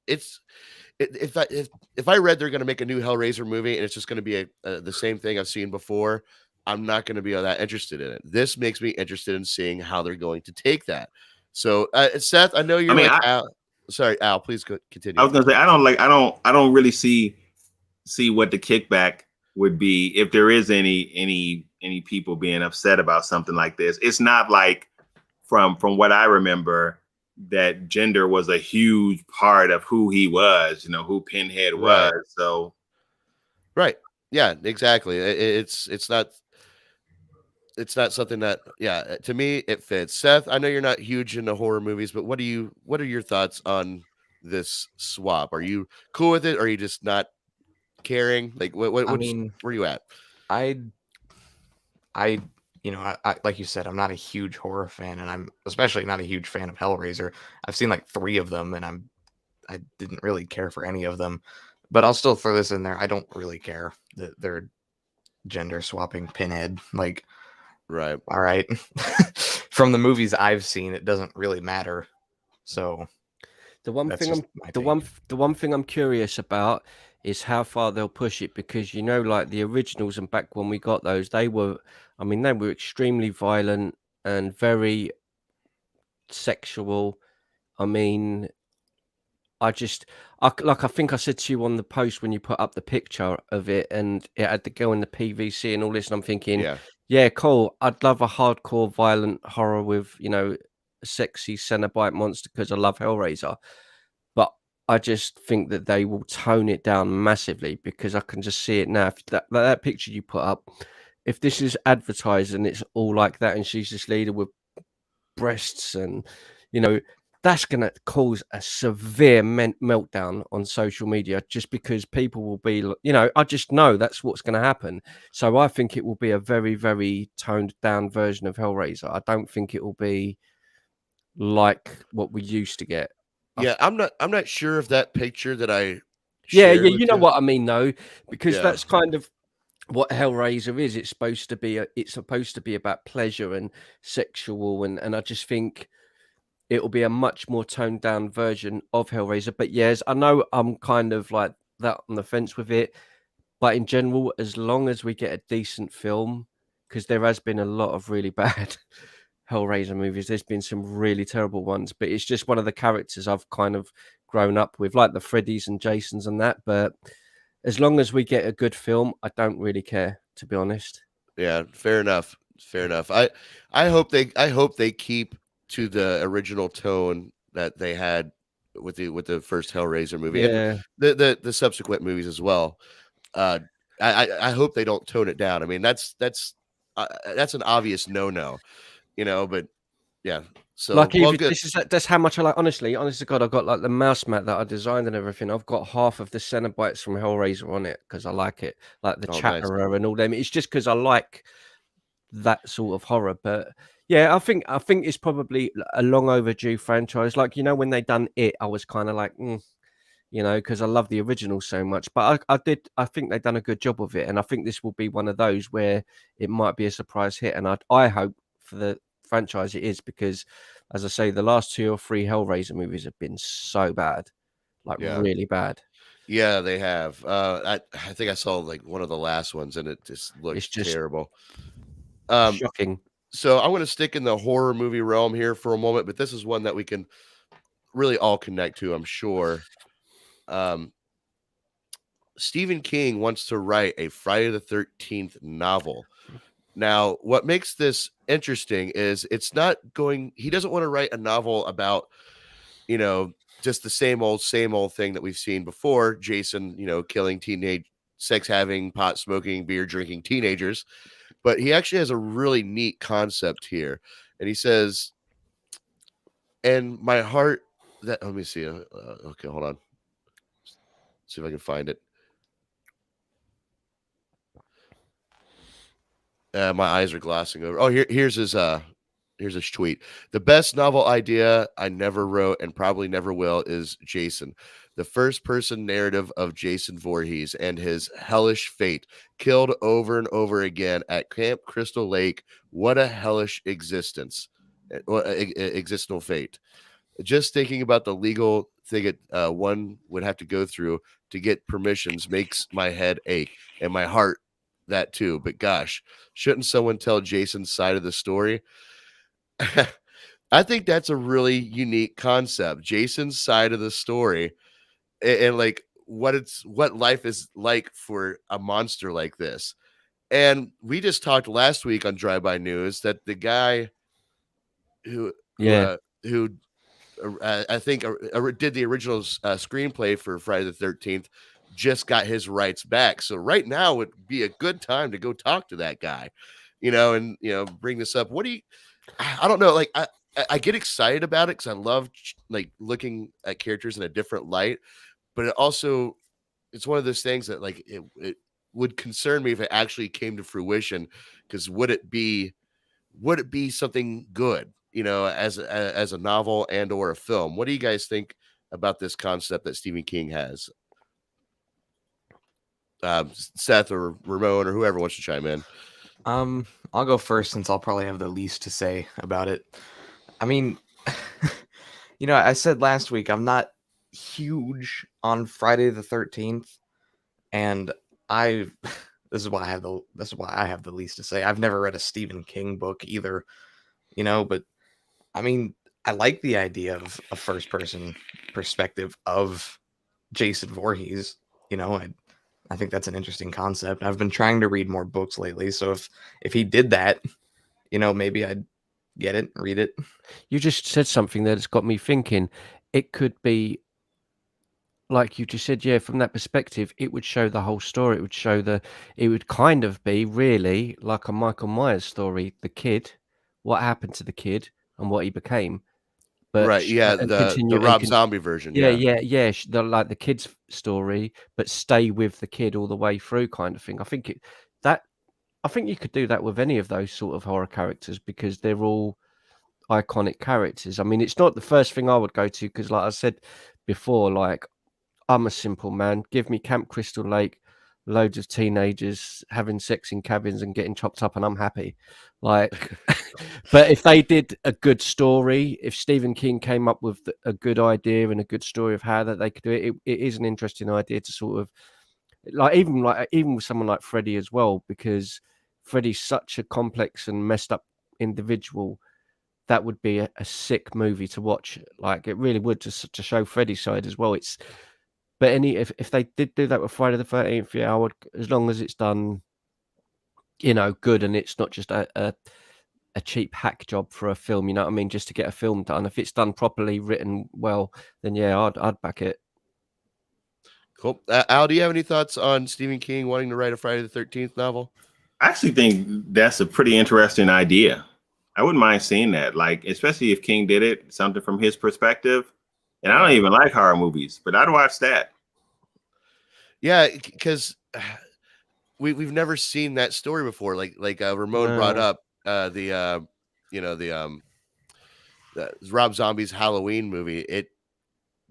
if I read they're going to make a new Hellraiser movie and it's just going to be the same thing I've seen before, I'm not going to be that interested in it. This makes me interested in seeing how they're going to take that. So, Seth, I know you're Al. Sorry, Al, please continue. I was going to say I don't really see what the kickback would be if there is any people being upset about something like this. It's not like from what I remember that gender was a huge part of who he was, who Pinhead was. So, right. Yeah, exactly. It's not something that, to me, it fits. Seth, I know you're not huge into horror movies, but what are your thoughts on this swap? Are you cool with it? Or are you just not caring? Like, where are you at? I like you said, I'm not a huge horror fan, and I'm especially not a huge fan of Hellraiser. I've seen like 3 of them, and I didn't really care for any of them. But I'll still throw this in there. I don't really care that they're gender swapping Pinhead. Like, right, all right. From the movies I've seen, it doesn't really matter. So the one thing I'm curious about is how far they'll push it, because like the originals and back when we got those, they were extremely violent and very sexual. I mean, I think I said to you on the post when you put up the picture of it, and it had to go in the PVC and all this, and I'm thinking, yeah, cool. I'd love a hardcore violent horror with a sexy Cenobite monster because I love Hellraiser. But I just think that they will tone it down massively, because I can just see it now. If that picture you put up, if this is advertised and it's all like that, and she's this leader with breasts, and that's going to cause a severe meltdown on social media, just because people will be, I just know that's what's going to happen. So I think it will be a very, very toned down version of Hellraiser. I don't think it will be like what we used to get. Yeah, I'm not sure if that picture that I you know what I mean, though, because that's kind of what Hellraiser is. It's supposed to be about pleasure and sexual, and I just think it will be a much more toned down version of Hellraiser. But yes, I know I'm kind of like that on the fence with it, but in general, as long as we get a decent film, because there has been a lot of really bad Hellraiser movies. There's been some really terrible ones, but it's just one of the characters I've kind of grown up with, like the Freddys and Jasons and that. But as long as we get a good film, I don't really care, to be honest. Yeah, fair enough. I hope they keep to the original tone that they had with the first Hellraiser movie, and the subsequent movies as well. I hope they don't tone it down. I mean, that's an obvious no. But yeah. So like, that's how much I like. Honestly to God, I've got like the mouse mat that I designed and everything. I've got half of the Cenobites from Hellraiser on it because I like it, like the Chatterer and all them. It's just because I like that sort of horror. But yeah, I think it's probably a long overdue franchise. Like, when they done it, I was kind of like, because I love the original so much. But I think they've done a good job of it, and I think this will be one of those where it might be a surprise hit. And I hope for the franchise it is, because, as I say, the last 2 or 3 Hellraiser movies have been so bad, like really bad. Yeah, they have. I think I saw like one of the last ones, and it just looked It's just terrible. shocking. So I'm going to stick in the horror movie realm here for a moment, but this is one that we can really all connect to, I'm sure. Stephen King wants to write a Friday the 13th novel. Now, what makes this interesting is he doesn't want to write a novel about, just the same old thing that we've seen before. Jason, killing teenage, sex having, pot smoking, beer drinking teenagers. But he actually has a really neat concept here. And he says, and my heart, let me see. Okay, hold on. See if I can find it. My eyes are glossing over. Oh, here's his tweet. The best novel idea I never wrote and probably never will is Jason, the first person narrative of Jason Voorhees and his hellish fate, killed over and over again at Camp Crystal Lake. What a hellish existence, existential fate. Just thinking about the legal thing one would have to go through to get permissions makes my head ache, and my heart that too. But gosh, shouldn't someone tell Jason's side of the story? I think that's a really unique concept. Jason's side of the story, and like what life is like for a monster like this. And we just talked last week on Drive By News that the guy who I think did the original screenplay for Friday the 13th just got his rights back. So right now would be a good time to go talk to that guy, and bring this up. I don't know. Like I get excited about it because I love like looking at characters in a different light, but it's one of those things that like it would concern me if it actually came to fruition, because would it be something good, as a novel and or a film? What do you guys think about this concept that Stephen King has? Seth or Ramon or whoever wants to chime in. I'll go first since I'll probably have the least to say about it. I mean, I said last week I'm not huge on Friday the 13th, and this is why I have the least to say. I've never read a Stephen King book either, but I mean, I like the idea of a first person perspective of Jason Voorhees. I think that's an interesting concept. I've been trying to read more books lately, so if he did that, maybe I'd get it, read it. You just said something that's got me thinking. It could be, like you just said, yeah, from that perspective, it would show the whole story. It would kind of be really like a Michael Myers story, the kid, what happened to the kid and what he became. But right, yeah, the Rob Zombie version. Yeah. The kid's story, but stay with the kid all the way through, kind of thing. I think you could do that with any of those sort of horror characters, because they're all iconic characters. I mean, it's not the first thing I would go to, because, like I said before, like, I'm a simple man. Give me Camp Crystal Lake, loads of teenagers having sex in cabins and getting chopped up, and I'm happy. Like, but if they did a good story, if Stephen King came up with a good idea and a good story of how that they could do it, it is an interesting idea to sort of even with someone like Freddy as well, because Freddy's such a complex and messed up individual. That would be a sick movie to watch. Like, it really would, to show Freddy's side as well. But if they did do that with Friday the 13th, yeah, I would, as long as it's done, good, and it's not just a cheap hack job for a film, you know what I mean, just to get a film done. If it's done properly, written well, then yeah, I'd back it. Cool. Al, do you have any thoughts on Stephen King wanting to write a Friday the 13th novel? I actually think that's a pretty interesting idea. I wouldn't mind seeing that, like, especially if King did it, something from his perspective. And I don't even like horror movies, but I'd watch that. Yeah, because we've never seen that story before. Like Ramon brought up the Rob Zombie's Halloween movie. It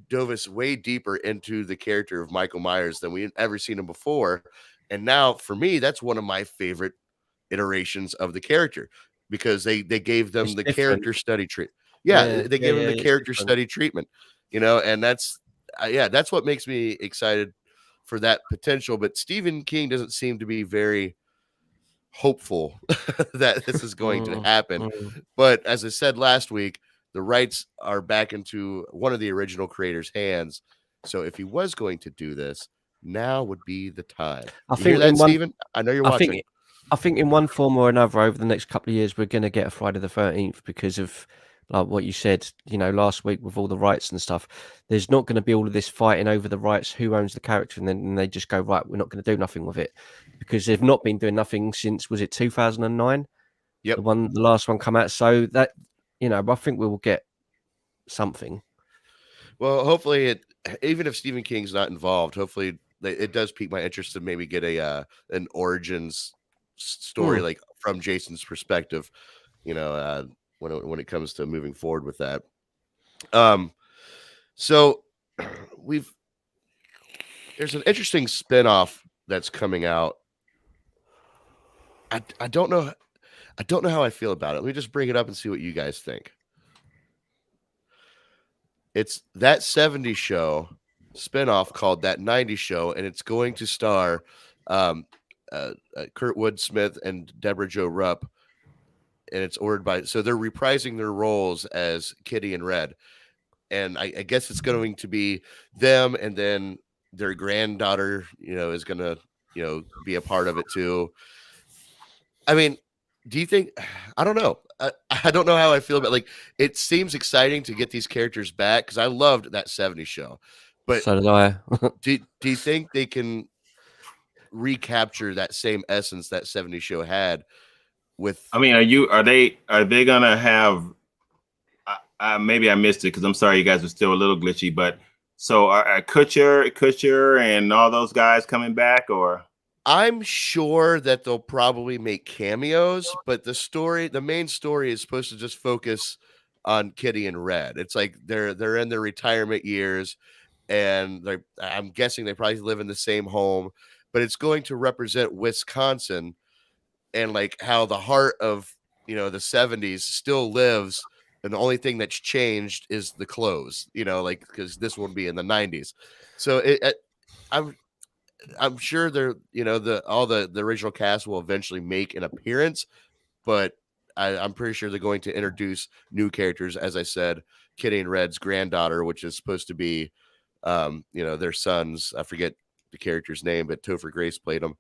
dove us way deeper into the character of Michael Myers than we've ever seen him before. And now, for me, that's one of my favorite iterations of the character, because they gave them It's the different. character study treatment. Yeah, they gave them the it's character different. study treatment, and that's that's what makes me excited for that potential. But Stephen King doesn't seem to be very hopeful that this is going to happen. But as I said last week, the rights are back into one of the original creators' hands. So if he was going to do this, now would be the time. I You hear think that, in one, Stephen? I know you're I watching. think, I think in one form or another over the next couple of years, we're going to get a Friday the 13th because of like what you said, last week with all the rights and stuff. There's not going to be all of this fighting over the rights, who owns the character, and then they just go, right, we're not going to do nothing with it because they've not been doing nothing since, was it 2009? Yep. The last one come out. So that, I think we will get something. Well, hopefully even if Stephen King's not involved, hopefully it does pique my interest to maybe get an origins story, like from Jason's perspective, when it comes to moving forward with that. So there's an interesting spinoff that's coming out. I don't know how I feel about it. Let me just bring it up and see what you guys think. It's That 70s Show spinoff called That 90s Show, and it's going to star Kurtwood Smith and Deborah Jo Rupp, and it's ordered so they're reprising their roles as Kitty and Red, and I guess it's going to be them, and then their granddaughter, is going to, be a part of it too. I mean, do you think? I don't know. I don't know how I feel about it seems exciting to get these characters back because I loved That 70s Show, but so did I. do you think they can recapture that same essence that 70s Show had with? I mean, are they gonna have? Maybe I missed it because I'm sorry, you guys are still a little glitchy. But so are Kutcher and all those guys coming back, or? I'm sure that they'll probably make cameos, but the main story is supposed to just focus on Kitty and Red. It's like they're in their retirement years, and I'm guessing they probably live in the same home, but it's going to represent Wisconsin and like how the heart of the 70s still lives, and the only thing that's changed is the clothes, because this will be in the 90s. So I'm sure they're all the original cast will eventually make an appearance, but I'm pretty sure they're going to introduce new characters. As I said, Kitty and Red's granddaughter, which is supposed to be their sons. I forget the character's name, but Topher Grace played him.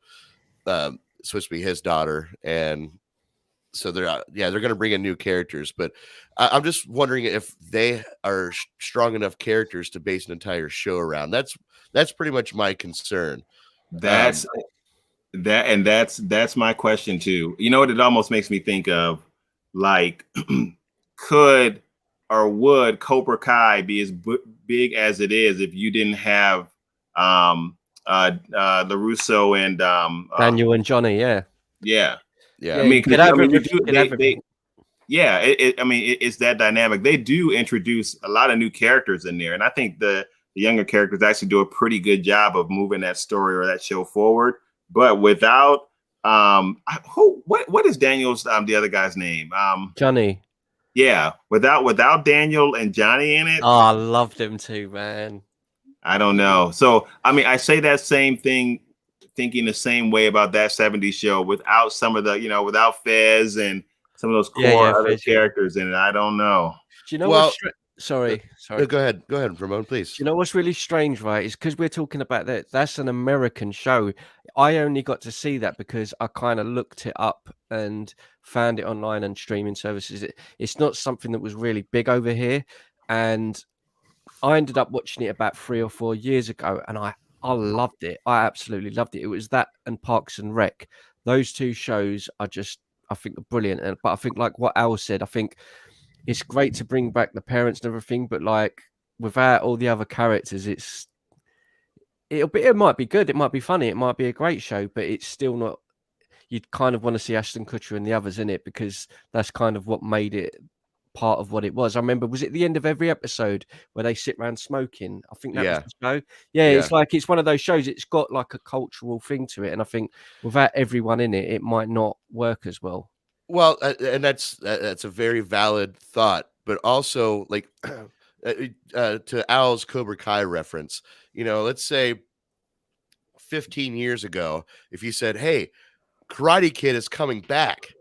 It's supposed to be his daughter, and so they're going to bring in new characters. But I'm just wondering if they are strong enough characters to base an entire show around. That's pretty much my concern. That's my question too. You know what it almost makes me think of? Like, could or would Cobra Kai be as big as it is if you didn't have LaRusso and Daniel and Johnny? Yeah. I mean, it's that dynamic. They do introduce a lot of new characters in there, and I think the younger characters actually do a pretty good job of moving that story or that show forward. But without what is Daniel's the other guy's name? Johnny. Yeah, without Daniel and Johnny in it. Oh, I loved him too, man. I don't know. So I mean, I say that same thing, thinking the same way about That 70s Show without some of the, without Fez and some of those core other characters in it. I don't know. Do you know what? Sorry. No, go ahead, Ramon, please. Do you know what's really strange, right? Is because we're talking about that's an American show. I only got to see that because I kind of looked it up and found it online and streaming services. It's not something that was really big over here, and I ended up watching it about 3 or 4 years ago, and I loved it. I absolutely loved it. It was that and Parks and Rec. Those two shows I think are brilliant. But I think like what Al said, I think it's great to bring back the parents and everything, but like without all the other characters, it might be good, it might be funny, it might be a great show, but it's still not. You'd kind of want to see Ashton Kutcher and the others in it because that's kind of what made it part of what it was. I remember, was it the end of every episode where they sit around smoking? I think that was the show. Yeah, it's like it's one of those shows. It's got like a cultural thing to it, and I think without everyone in it, it might not work as well. Well, and that's a very valid thought, but also like to Al's Cobra Kai reference, let's say 15 years ago, if you said, "Hey, Karate Kid is coming back,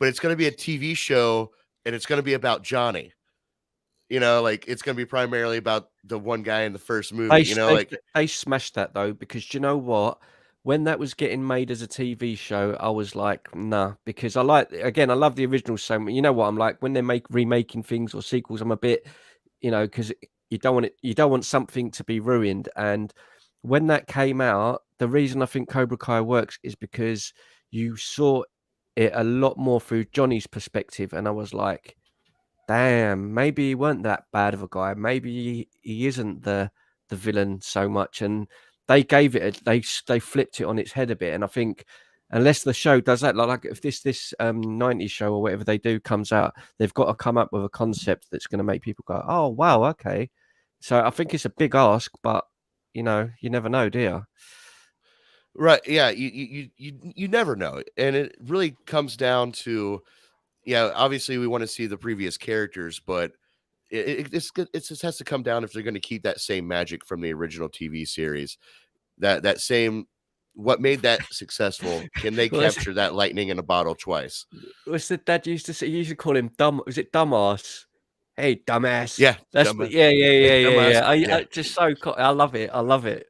but it's going to be a TV show and it's going to be about Johnny," like it's going to be primarily about the one guy in the first movie, They smashed that though, because do you know what? When that was getting made as a TV show, I was like, nah, because I love the original so much. You know what I'm like when they're remaking things or sequels, I'm a bit, because you don't want something to be ruined. And when that came out, the reason I think Cobra Kai works is because you saw it a lot more through Johnny's perspective, and I was like, damn, maybe he weren't that bad of a guy. Maybe he isn't the villain so much. And they gave it they flipped it on its head a bit. And I think unless the show does that, like if this 90s show or whatever they do comes out, they've got to come up with a concept that's going to make people go, oh wow, okay. So I think it's a big ask, but you never know, do you? Right? Yeah, you never know, and it really comes down to, obviously we want to see the previous characters, but it just has to come down if they're going to keep that same magic from the original TV series, that same what made that successful. Can they capture that lightning in a bottle twice? What's the dad used to say? He used to call him dumb. Was it dumbass? Hey, dumbass. Yeah, that's dumbass. Yeah. Dumbass. I just so I love it. I love it.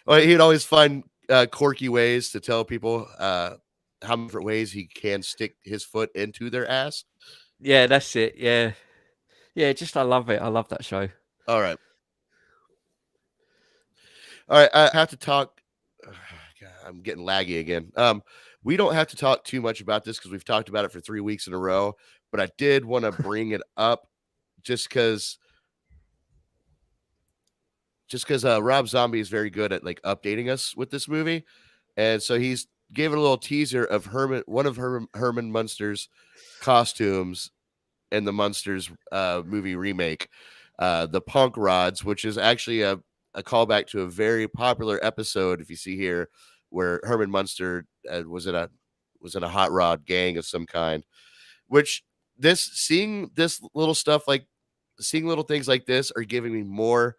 Well, he'd always find quirky ways to tell people how many different ways he can stick his foot into their ass. Yeah, that's it. Yeah. Just I love it. I love that show. All right. I have to talk. God, I'm getting laggy again. We don't have to talk too much about this because we've talked about it for 3 weeks in a row. But I did want to bring it up just because Rob Zombie is very good at like updating us with this movie, and so he's gave it a little teaser of one of Herman Munsters' costumes in the Munsters movie remake, the Punk Rods, which is actually a callback to a very popular episode. If you see here, where Herman Munster was in a hot rod gang of some kind, which seeing little things like this are giving me more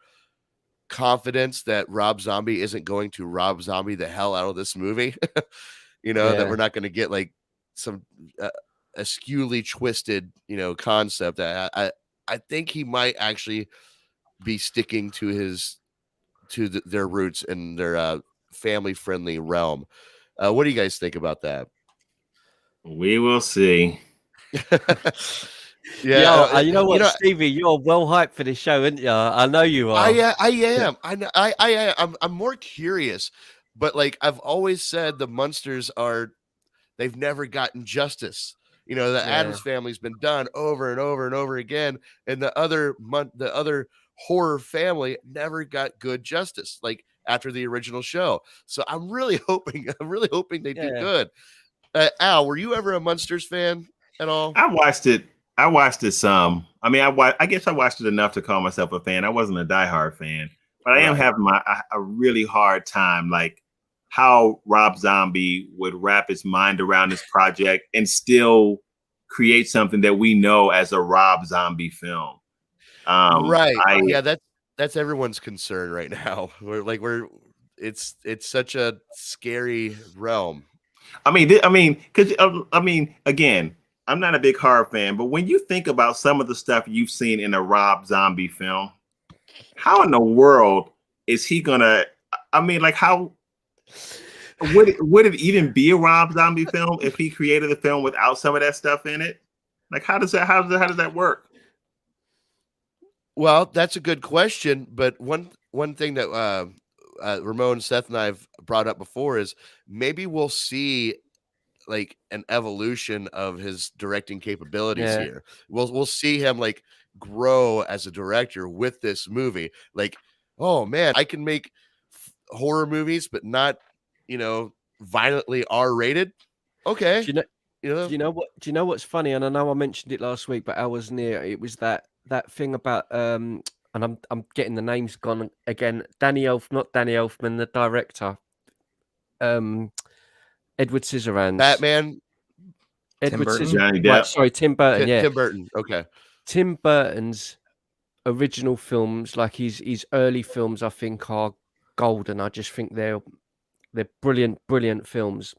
confidence that Rob Zombie isn't going to Rob Zombie the hell out of this movie. That we're not going to get like some askewly twisted, concept. That I think he might actually be sticking to their roots and their family friendly realm. What do you guys think about that? We will see. Yeah, you know what, Stevie, you're well hyped for this show, aren't you? I know you are. I am. I'm more curious, but like I've always said, the Munsters they've never gotten justice. The Addams family's been done over and over and over again, and the other horror family never got good justice, like after the original show. So I'm really hoping they do good. Al, were you ever a Munsters fan at all? I watched it some. I mean, I guess I watched it enough to call myself a fan. I wasn't a diehard fan, but I am having a really hard time, like how Rob Zombie would wrap his mind around this project and still create something that we know as a Rob Zombie film. That's everyone's concern right now. It's such a scary realm. Again, I'm not a big horror fan, but when you think about some of the stuff you've seen in a Rob Zombie film, how in the world is he gonna? How would it even be a Rob Zombie film if he created a film without some of that stuff in it? Like, how does that work? Well, that's a good question, but one thing that Ramon, Seth, and I've brought up before is maybe we'll see like an evolution of his directing capabilities here. We'll see him like grow as a director with this movie. Like, oh man, I can make horror movies, but not, violently R-rated. Okay. Do you know what's funny? And I know I mentioned it last week, but I was near. It was that thing about and I'm getting the names gone again. Not Danny Elfman, the director. Edward Scissorhands. Batman. Tim Burton? Johnny Right, Depp. sorry, Tim Burton. Yeah, Tim Burton. Okay. Tim Burton's original films, like his early films, I think are golden. I just think they're brilliant films.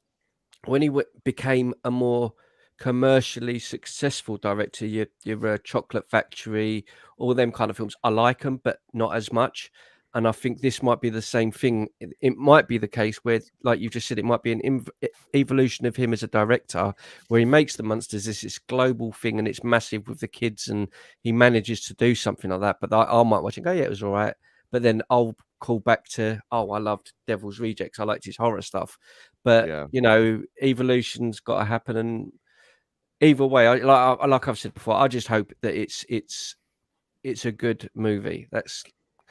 When he became a more commercially successful director, your Chocolate Factory, all them kind of films, I like them, but not as much. And I think this might be the same thing. It might be the case where, like you just said, it might be an evolution of him as a director, where he makes the Munsters this global thing, and it's massive with the kids, and he manages to do something like that. But I might watch it and go, yeah, it was all right. But then I'll call back to, oh, I loved Devil's Rejects. I liked his horror stuff. But Yeah. you know, evolution's got to happen, and either way, like I've said before, I just hope that it's a good movie. That's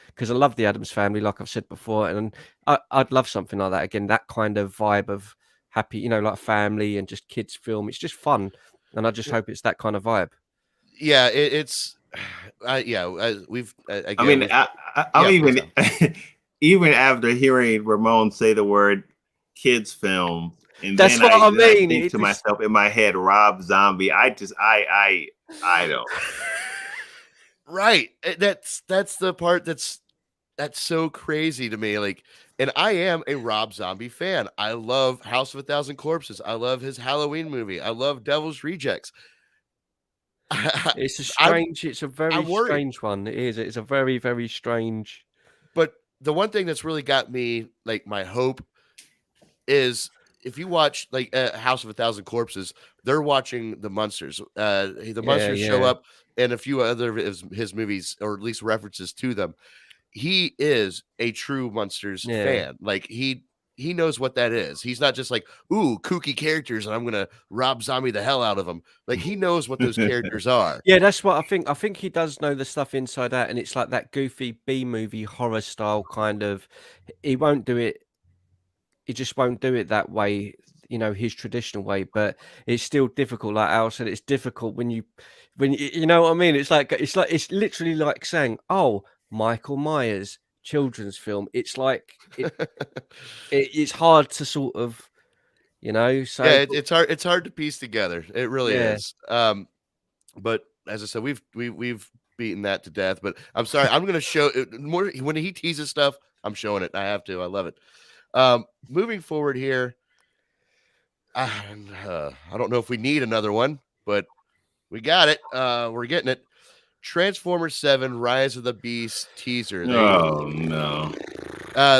because I love the Addams Family, like I've said before, and I'd love something like that again. That kind of vibe of happy, you know, like family and just kids film. It's just fun, and I just hope it's that kind of vibe. Yeah, it's we've. I mean, I'm even even after hearing Ramon say the word kids film, and that's then what I mean. I think to myself in my head, Rob Zombie. I don't. Right. That's the part that's so crazy to me. Like, and I am a Rob Zombie fan. I love House of a Thousand Corpses. I love his Halloween movie. I love Devil's Rejects. It's a very strange one. It is. It's a very, very strange. But the one thing that's really got me, like, my hope is if you watch like House of a Thousand Corpses, they're watching the Munsters. The Munsters show up in a few other of his movies, or at least references to them. He is a true Munsters fan. Like he knows what that is. He's not just like, ooh, kooky characters, and I'm gonna Rob Zombie the hell out of them. Like he knows what those characters are. Yeah, that's what I think. I think he does know the stuff inside out, and it's like that goofy B-movie horror style kind of. He won't do it. He just won't do it that way, you know, his traditional way. But it's still difficult. Like Al said, it's difficult when you know what I mean. It's literally like saying, "Oh, Michael Myers children's film." It's like it's hard to sort of, you know. So yeah, it's hard to piece together. It really is. But as I said, we've beaten that to death. But I'm sorry, I'm gonna show it more when he teases stuff. I'm showing it. I have to. I love it. Moving forward here, I don't know if we need another one, but we got it. We're getting it. Transformers 7: Rise of the Beast teaser. Oh no!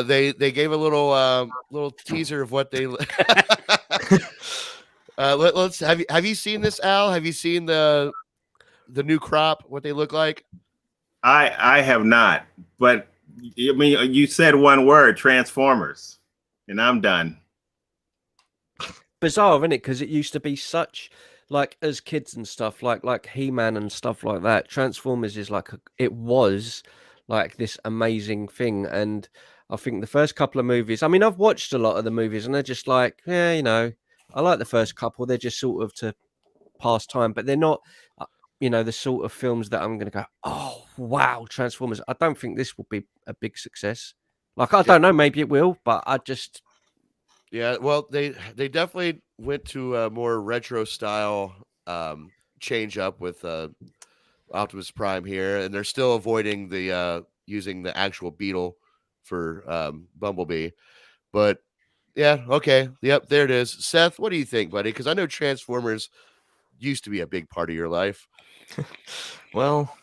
They gave a little teaser of what they. Let's have you seen this, Al? Have you seen the new crop? What they look like? I have not, but I mean, you said one word, Transformers, and I'm done. Bizarre, isn't it? Because it used to be such, like, as kids and stuff, like He-Man and stuff like that. Transformers is like it was like this amazing thing, and I think the first couple of movies. I mean, I've watched a lot of the movies, and they're just like, yeah, you know, I like the first couple. They're just sort of to pass time, but they're not, you know, the sort of films that I'm going to go, oh wow, Transformers. I don't think this will be a big success. Like, I don't know, maybe it will, but I just. Yeah, well, they definitely went to a more retro style change up with Optimus Prime here, and they're still avoiding the using the actual Beetle for Bumblebee. But yeah, okay, yep, there it is. Seth, what do you think, buddy? Because I know Transformers used to be a big part of your life. Well,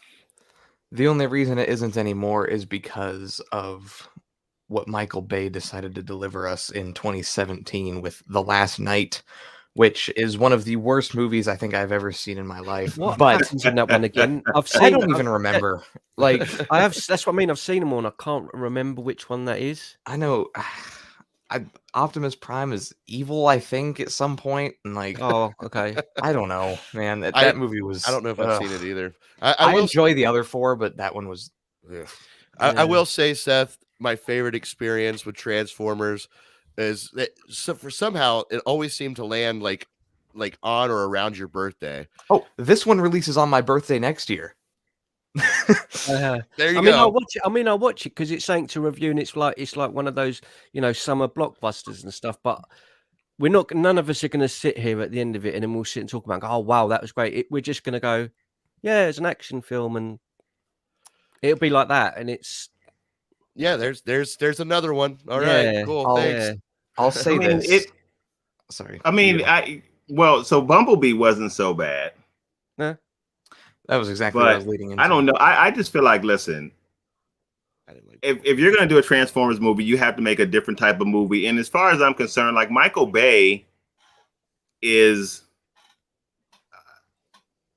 the only reason it isn't anymore is because of what Michael Bay decided to deliver us in 2017 with The Last Night, which is one of the worst movies I think I've ever seen in my life. What but happens in that one again? I don't even remember. Like, I have. That's what I mean. I've seen them all, and I can't remember which one that is. I know. Optimus Prime is evil, I think, at some point, and like, oh, okay. I don't know, man. That movie was. I don't know if I've seen it either. I enjoy the other four, but that one was. I will say, Seth, my favorite experience with Transformers is that somehow it always seemed to land like on or around your birthday. Oh, this one releases on my birthday next year. There you go. I'll watch it because it's something to review, and it's like one of those, you know, summer blockbusters and stuff. But none of us are going to sit here at the end of it and then we'll sit and talk about, oh wow, that was great. We're just going to go, yeah, it's an action film, and it'll be like that. And it's there's another one. All right, cool. Thanks. I'll say this. Sorry. I mean, so Bumblebee wasn't so bad. Nah. That was exactly what I was leading into. I don't know. I just feel like, listen, if you're going to do a Transformers movie, you have to make a different type of movie. And as far as I'm concerned, like Michael Bay is,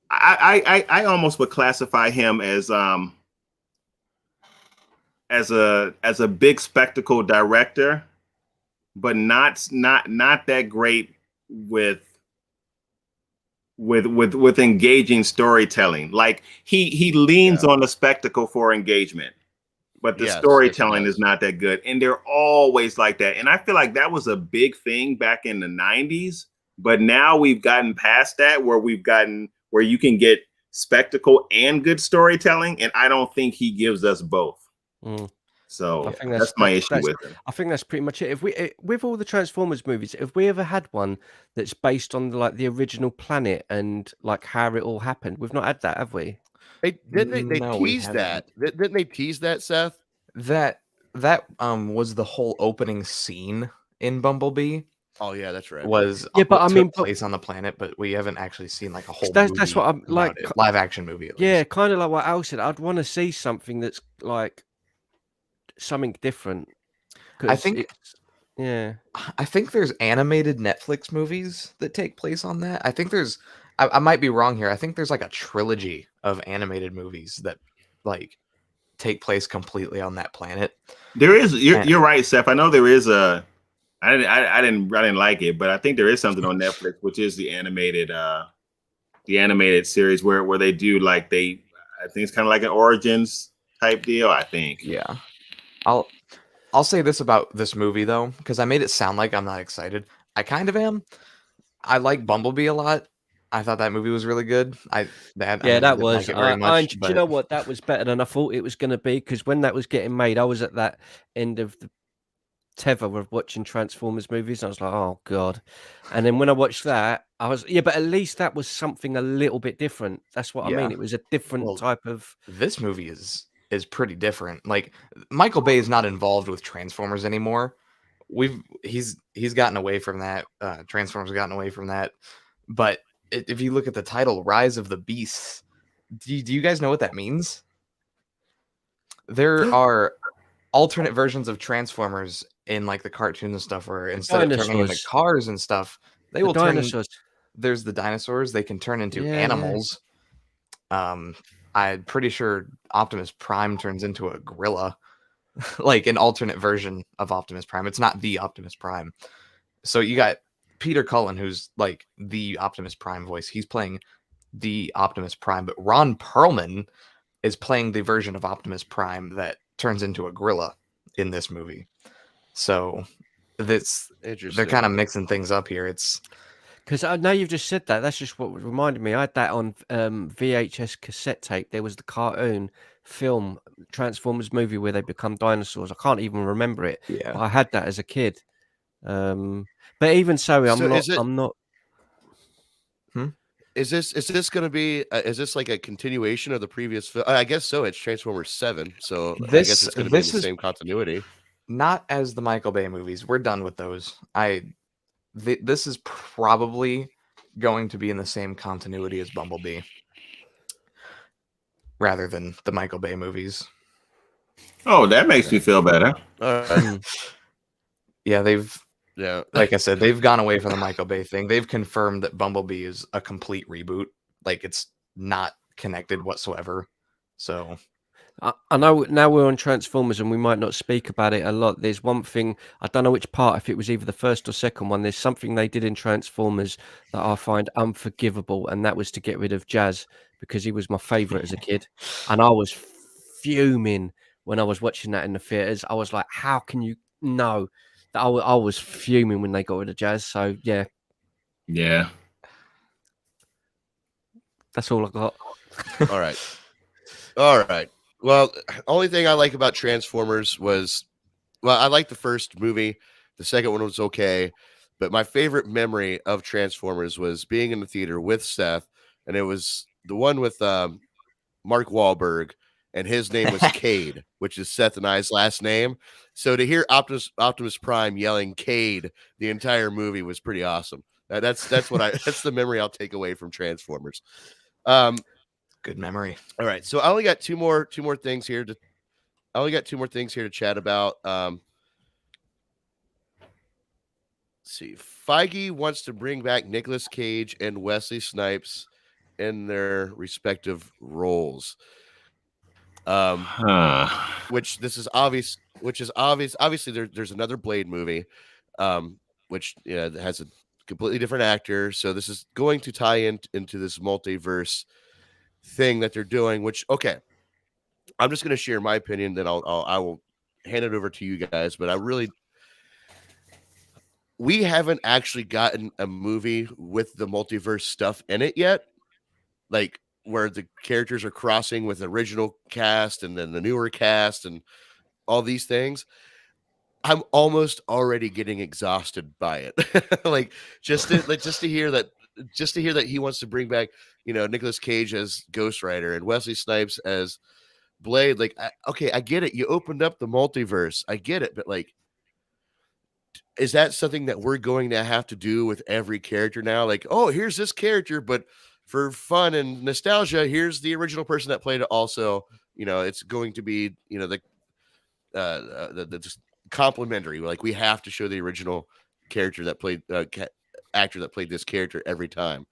I almost would classify him as a big spectacle director, but not that great with engaging storytelling. Like he leans on the spectacle for engagement, but the storytelling is not that good. And they're always like that. And I feel like that was a big thing back in the 90s, but now we've gotten past that, where you can get spectacle and good storytelling. And I don't think he gives us both. So I think that's my issue with it. I think that's pretty much it. If we, with all the Transformers movies, have we ever had one that's based on like the original planet and like how it all happened? We've not had that, have we? They teased that. Didn't they tease that, Seth? That was the whole opening scene in Bumblebee. Oh yeah, that's right. But I mean, place on the planet, but we haven't actually seen like a whole. That's what I'm like, live action movie. Yeah, kind of like what Al said. I'd want to see something that's like something different. I think there's animated Netflix movies that take place on that. I think there's. I might be wrong here. I think there's like a trilogy of animated movies that like take place completely on that planet. There is. You're right, Seth. I know there is a. I didn't like it, but I think there is something on Netflix, which is the animated series where they do I think it's kind of like an Origins type deal. I think. Yeah. I'll say this about this movie though, because I made it sound like I'm not excited. I kind of am. I like Bumblebee a lot. I thought that movie was really good. That was. Do you know what? That was better than I thought it was going to be, because when that was getting made, I was at that end of the tether of watching Transformers movies. And I was like, oh god. And then when I watched that, I was but at least that was something a little bit different. That's what I mean. It was a different type of. This movie is pretty different. Like Michael Bay is not involved with Transformers anymore. He's gotten away from that. Transformers gotten away from that. But if you look at the title, Rise of the Beasts, do you guys know what that means? There are alternate versions of Transformers in like the cartoons and stuff, where instead of turning into cars and stuff, they will turn. There's the dinosaurs. They can turn into animals. I'm pretty sure Optimus Prime turns into a gorilla, like an alternate version of Optimus Prime. It's not the Optimus Prime. So you got Peter Cullen, who's like the Optimus Prime voice. He's playing the Optimus Prime, but Ron Perlman is playing the version of Optimus Prime that turns into a gorilla in this movie. So that's interesting. They're kind of mixing things up here. It's because I know you've just said that. That's just what reminded me. I had that on VHS cassette tape. There was the cartoon film Transformers movie where they become dinosaurs. I can't even remember it. Yeah, but I had that as a kid. But even so, I'm not. Is this going to be? Is this like a continuation of the previous film? I guess so. It's Transformers 7, so I guess it's going to be in the same continuity. Not as the Michael Bay movies. We're done with those. This is probably going to be in the same continuity as Bumblebee, rather than the Michael Bay movies. Oh, that makes me feel better. Yeah, like I said, they've gone away from the Michael Bay thing. They've confirmed that Bumblebee is a complete reboot. Like, it's not connected whatsoever. So I know now we're on Transformers and we might not speak about it a lot. There's one thing, I don't know which part, if it was either the first or second one, there's something they did in Transformers that I find unforgivable, and that was to get rid of Jazz, because he was my favorite as a kid. And I was fuming when I was watching that in the theaters. I was like, how can you know? I was fuming when they got rid of Jazz. So yeah, that's all I got. All right. Well, only thing I like about Transformers was, I liked the first movie. The second one was okay. But my favorite memory of Transformers was being in the theater with Seth, and it was the one with Mark Wahlberg, and his name was Cade, which is Seth and I's last name. So to hear Optimus Prime yelling Cade the entire movie was pretty awesome. That's that's the memory I'll take away from Transformers. Good memory. All right, so I only got two more things here to chat about. Let's see. Feige wants to bring back Nicolas Cage and Wesley Snipes in their respective roles. Which is obvious. Obviously, there's another Blade movie, which has a completely different actor. So this is going to tie into this multiverse thing that they're doing. Which, okay, I'm just going to share my opinion. Then I will hand it over to you guys. But we haven't actually gotten a movie with the multiverse stuff in it yet, like where the characters are crossing with the original cast and then the newer cast and all these things. I'm almost already getting exhausted by it. Like just to hear that he wants to bring back, Nicolas Cage as Ghost Rider and Wesley Snipes as Blade. Like, okay, I get it. You opened up the multiverse. I get it. But like, is that something that we're going to have to do with every character now? Like, oh, here's this character, but for fun and nostalgia, here's the original person that played it. Also, it's going to be, the just complimentary. Like, we have to show the original character that played actor that played this character every time.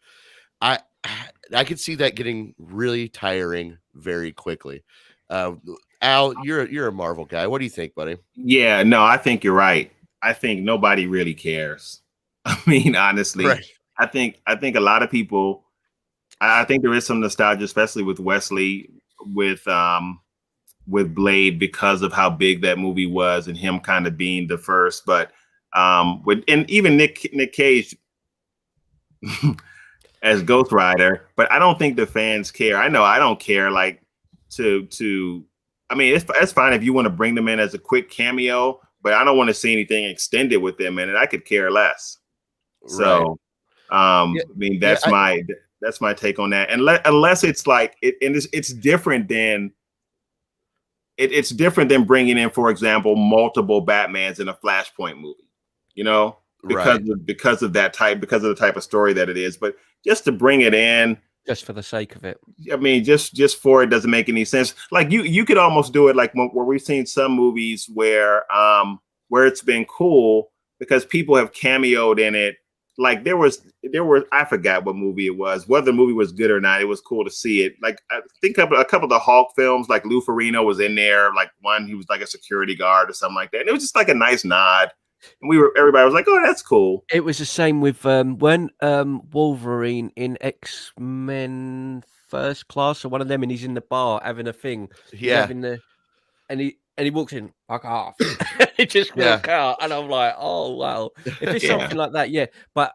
I could see that getting really tiring very quickly. Al, you're a Marvel guy. What do you think, buddy? Yeah, no, I think you're right. I think nobody really cares. I mean, honestly, right. I think a lot of people. I think there is some nostalgia, especially with Wesley, with Blade, because of how big that movie was and him kind of being the first. But and even Nick Cage as Ghost Rider. But I don't think the fans care. I know I don't care. Like to. I mean, it's fine if you want to bring them in as a quick cameo, but I don't want to see anything extended with them in it. I could care less. So, I mean, that's my take on that. And unless it's like it's different than it's different than bringing in, for example, multiple Batmans in a Flashpoint movie, because of the type of story that it is. But just to bring it in just for the sake of it, I mean, just for it doesn't make any sense. Like you could almost do it like where we've seen some movies where it's been cool because people have cameoed in it. Like there were I forgot what movie it was, whether the movie was good or not. It was cool to see it. Like I think of a couple of the Hulk films, like Lou Ferrigno was in there. Like one, he was like a security guard or something like that. And it was just like a nice nod. And everybody was like, "Oh, that's cool." It was the same with when Wolverine in X-Men First Class or one of them, and he's in the bar having a thing. Yeah, and he walks in, fuck off. He just walk out, and I'm like, oh wow. If it's something like that, yeah. But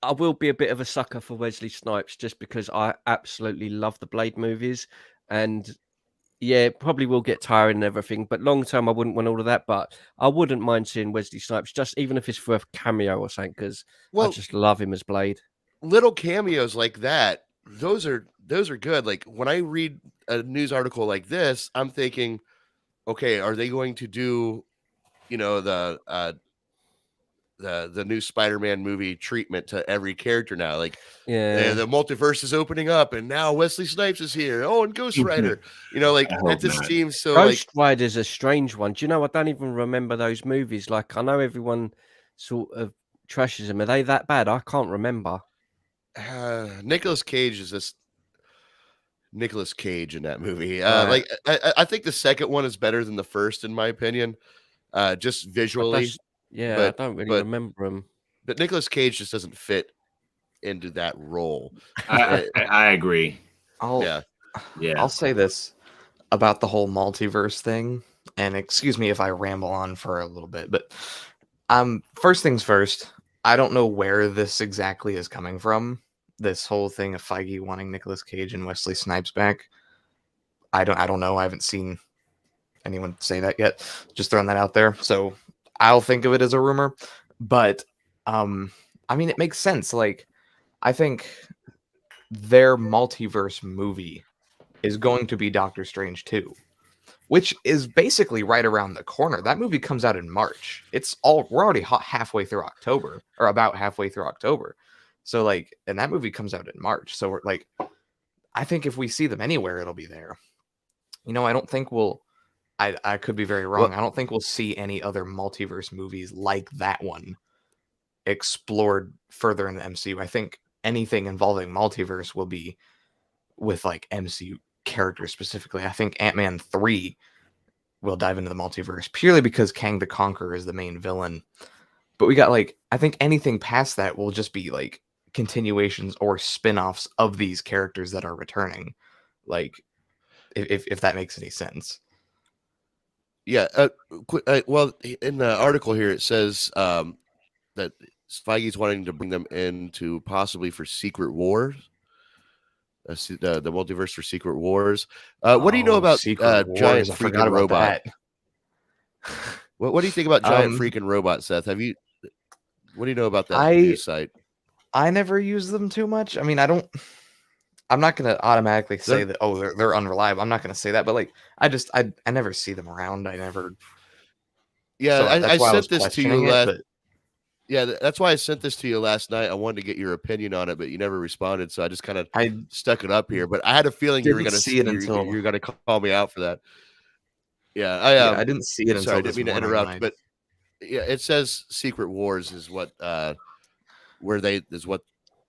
I will be a bit of a sucker for Wesley Snipes just because I absolutely love the Blade movies, and yeah, it probably will get tiring and everything. But long term, I wouldn't want all of that. But I wouldn't mind seeing Wesley Snipes, just even if it's for a cameo or something, because I just love him as Blade. Little cameos like that, those are good. Like when I read a news article like this, I'm thinking, okay, are they going to do, the new Spider-Man movie treatment to every character now? Like, the multiverse is opening up, and now Wesley Snipes is here. Oh, and Ghost Rider. Like that just seems so. Ghost Rider's a strange one. Do you know? I don't even remember those movies. Like, I know everyone sort of trashes them. Are they that bad? I can't remember. Nicolas Cage is just Nicolas Cage in that movie. Like I think the second one is better than the first, in my opinion. Just visually. I don't really remember him. But Nicolas Cage just doesn't fit into that role. I agree. I'll say this about the whole multiverse thing, and excuse me if I ramble on for a little bit, but first things first, I don't know where this exactly is coming from. This whole thing of Feige wanting Nicolas Cage and Wesley Snipes back. I don't know. I haven't seen anyone say that yet. Just throwing that out there. So I'll think of it as a rumor. But I mean, it makes sense. Like, I think their multiverse movie is going to be Doctor Strange 2, which is basically right around the corner. That movie comes out in March. We're already halfway through October, or about halfway through October. So like, and that movie comes out in March. So we're like, I think if we see them anywhere, it'll be there. You know, I don't think I could be very wrong. Well, I don't think we'll see any other multiverse movies like that one explored further in the MCU. I think anything involving multiverse will be with like MCU characters specifically. I think Ant-Man 3 will dive into the multiverse purely because Kang the Conqueror is the main villain. But we got like, I think anything past that will just be like continuations or spin-offs of these characters that are returning. Like, if that makes any sense. Yeah. Well, in the article here, it says that Feige's wanting to bring them into possibly for Secret Wars, the multiverse for Secret Wars. What do you know about Secret giant Wars? I freaking forgot about robot? that. What do you think about giant Um, freaking robot, Seth? What do you know about that I news site? I never use them too much. I mean, I'm not gonna automatically say They're- that they're unreliable. I'm not gonna say that, but like I never see them around. I never. Yeah, So I that's why I was sent this to you questioning it. last. But Yeah, that's why I sent this to you last night. I wanted to get your opinion on it, but you never responded, so I just kind of I stuck it up here. But I had a feeling you were didn't gonna see it you're, until you're gonna call me out for that. Yeah, I yeah, I didn't see it sorry, I until didn't this mean to morning. When interrupt, but yeah, it says Secret Wars is what what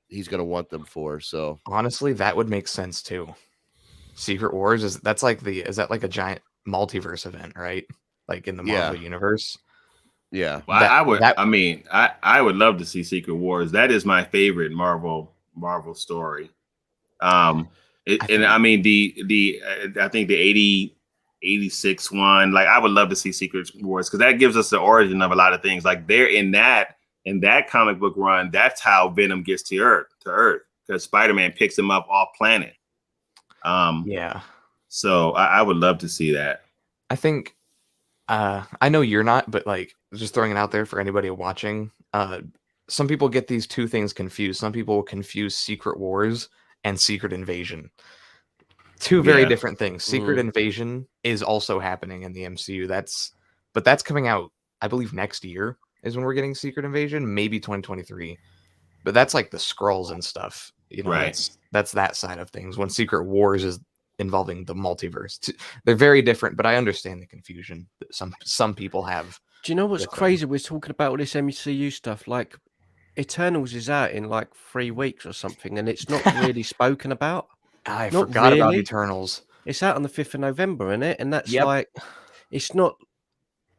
he's gonna want them for. So honestly, that would make sense too. Secret Wars is that like a giant multiverse event, right? Like in the Marvel yeah, universe. yeah, Well, That I would. that I mean, I would love to see Secret Wars. That is my favorite Marvel story. I And think I mean I think the 86 one. Like, I would love to see Secret Wars because that gives us the origin of a lot of things. Like, they're in that comic book run. That's how Venom gets to Earth because Spider-Man picks him up off planet. yeah. So I would love to see that. I think I know you're not, but like just throwing it out there for anybody watching. Some people get these two things confused. Some people will confuse Secret Wars and Secret Invasion. Two very Yeah. different things. Secret Invasion is also happening in the MCU. But that's coming out, I believe, next year is when we're getting Secret Invasion, maybe 2023. But that's like the scrolls and stuff. You know, Right. that's that side of things. When Secret Wars is involving the multiverse. They're very different, but I understand the confusion that some people have. Do you know what's with them. crazy? We're talking about all this MCU stuff. Like, Eternals is out in like 3 weeks or something, and it's not really spoken about. I Not forgot about really. Eternals. It's out on the 5th of November, isn't it? And that's Yep. like, it's not.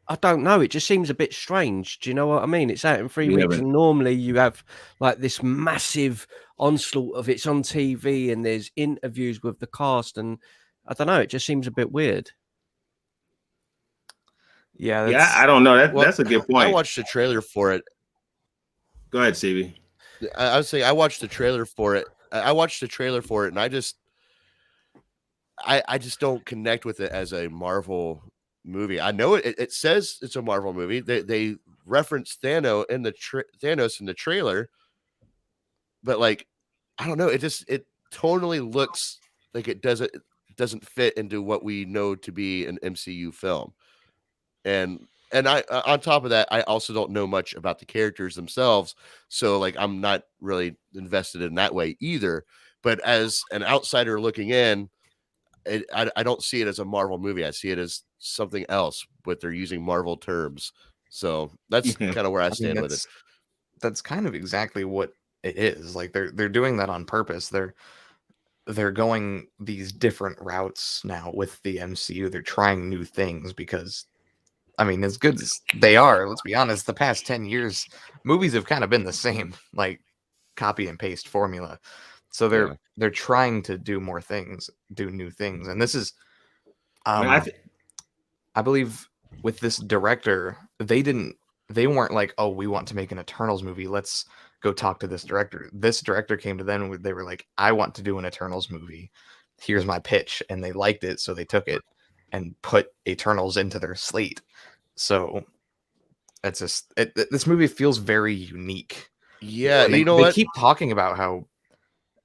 I don't know. It just seems a bit strange. Do you know what I mean? It's out in 3 Yeah, weeks, but- and normally you have like this massive onslaught of it's on TV, and there's interviews with the cast, and I don't know. It just seems a bit weird. Yeah, Yeah, I don't know. Well, That's a good point. I watched the trailer for it. Go ahead, CB. I would say I watched the trailer for it. I watched the trailer for it, and I just don't connect with it as a Marvel movie. I know it says it's a Marvel movie. They reference Thanos in the trailer, but like, I don't know. It totally looks like it doesn't fit into what we know to be an MCU film. And I on top of that, I also don't know much about the characters themselves, so like I'm not really invested in that way either. But as an outsider looking in, I don't see it as a Marvel movie. I see it as something else, but they're using Marvel terms. So that's Yeah. kind of where I I mean, stand with it. that's kind of exactly what it is. Like they're doing that on purpose. They're going these different routes now with the MCU. They're trying new things because, I mean, as good as they are, let's be honest, the past 10 years, movies have kind of been the same, like copy and paste formula. So they're trying to do more things, do new things. And this is I believe with this director, they weren't like, oh, we want to make an Eternals movie. Let's go talk to this director. This director came to them. They were like, I want to do an Eternals movie. Here's my pitch. And they liked it. So they took it and put Eternals into their slate. So It's just this movie feels very unique. Yeah, They, you know they what? keep talking about how,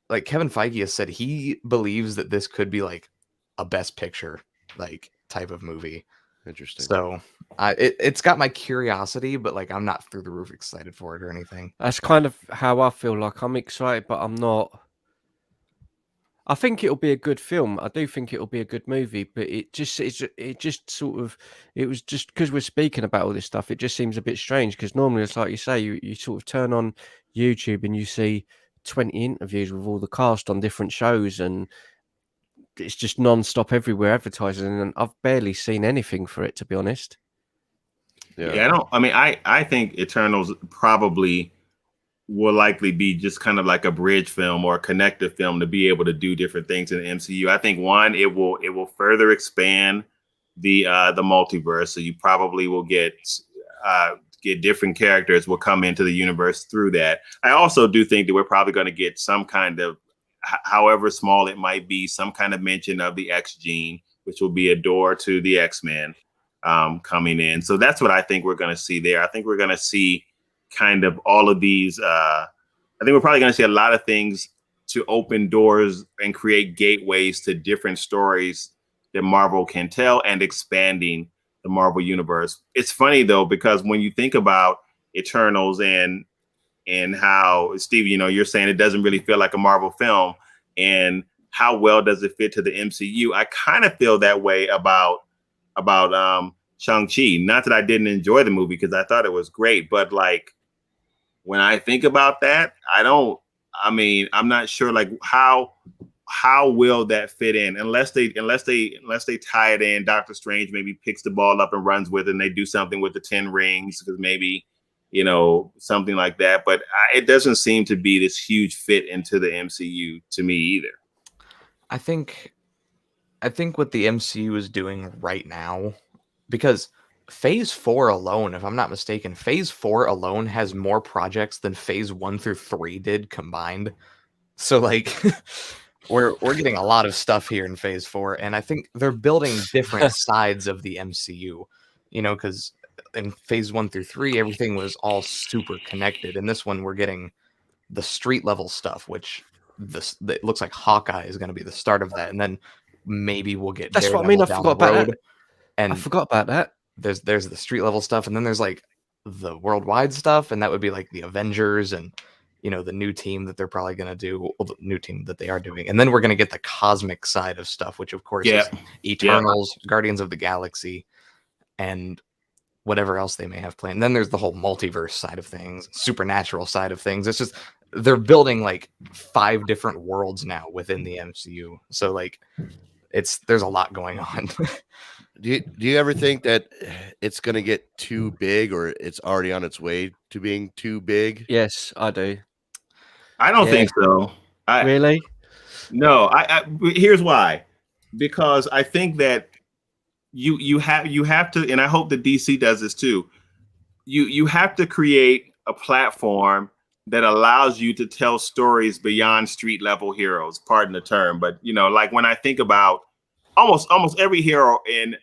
like, Kevin Feige has said he believes that this could be like a Best Picture like type of movie. Interesting. So it's got my curiosity, but like I'm not through the roof excited for it or anything. That's kind of how I feel. Like I'm excited, but I'm not. I think it'll be a good film. I do think it'll be a good movie, but it just sort of, it was just because we're speaking about all this stuff. It just seems a bit strange because normally it's like you say, you sort of turn on YouTube and you see 20 interviews with all the cast on different shows, and it's just non-stop everywhere advertising, and I've barely seen anything for it, to be honest. Yeah, I think Eternals probably will likely be just kind of like a bridge film or a connective film to be able to do different things in the MCU. I think one, it will further expand the multiverse. So you probably will get different characters will come into the universe through that. I also do think that we're probably going to get some kind of, however small it might be, some kind of mention of the X gene, which will be a door to the X-Men coming in. So that's what I think we're going to see there. I think we're going to see kind of all of these. I think we're probably going to see a lot of things to open doors and create gateways to different stories that Marvel can tell, and expanding the Marvel universe. It's funny though, because when you think about Eternals and how, Steve, you're saying it doesn't really feel like a Marvel film, and how well does it fit to the MCU? I kind of feel that way about Shang-Chi. Not that I didn't enjoy the movie, because I thought it was great, but like when I think about that, I'm not sure like how will that fit in, unless they tie it in. Doctor Strange maybe picks the ball up and runs with it, and they do something with the 10 rings, because maybe, something like that. But it doesn't seem to be this huge fit into the MCU to me either. I think what the MCU is doing right now, because Phase 4 alone, if I'm not mistaken, Phase 4 alone has more projects than Phase 1 through 3 did combined. So like we're getting a lot of stuff here in Phase 4, and I think they're building different sides of the MCU, because in Phase 1 through 3 everything was all super connected. In this one we're getting the street level stuff, which it looks like Hawkeye is going to be the start of that, and then maybe we'll get That's what I Daredevil mean. I down forgot the about road. that. And I forgot about that. there's the street level stuff, and then there's like the worldwide stuff, and that would be like the Avengers and the new team that they're probably going to do, well, the new team that they are doing. And then we're going to get the cosmic side of stuff, which of course is Eternals, Guardians of the Galaxy, and whatever else they may have planned. And then there's the whole multiverse side of things, supernatural side of things. It's just they're building like 5 different worlds now within the MCU. So like there's a lot going on. Do you ever think that it's going to get too big, or it's already on its way to being too big? Yes, I do. I don't think so. Really? No, here's why. Because I think that you have to, and I hope that DC does this too. You have to create a platform that allows you to tell stories beyond street level heroes. Pardon the term, but like when I think about almost every hero in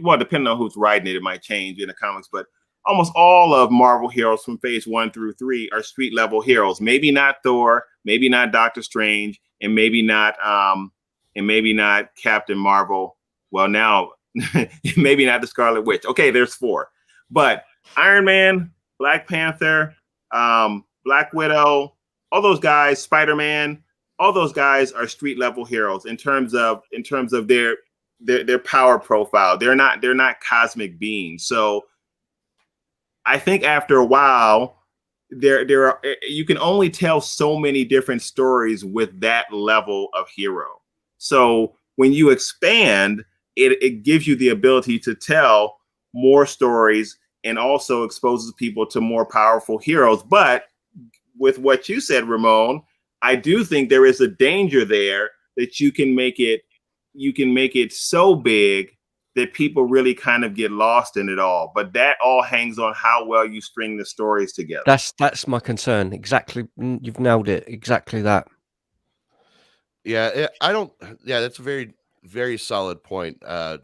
well, depending on who's writing it, it might change in the comics, but almost all of Marvel heroes from Phase 1 through 3 are street level heroes. Maybe not Thor, maybe not Doctor Strange, and maybe not Captain Marvel. Well, now maybe not the Scarlet Witch. Okay, there's 4, but Iron Man, Black Panther, Black Widow, all those guys, Spider-Man, all those guys are street level heroes in terms of their power profile. They're not cosmic beings. So I think after a while, you can only tell so many different stories with that level of hero. So when you expand, it gives you the ability to tell more stories, and also exposes people to more powerful heroes. But with what you said, Ramon, I do think there is a danger there that you can make it so big that people really kind of get lost in it all. But that all hangs on how well you string the stories together. That's my concern. Exactly. You've nailed it. Exactly that. Yeah, that's a very, very solid point. I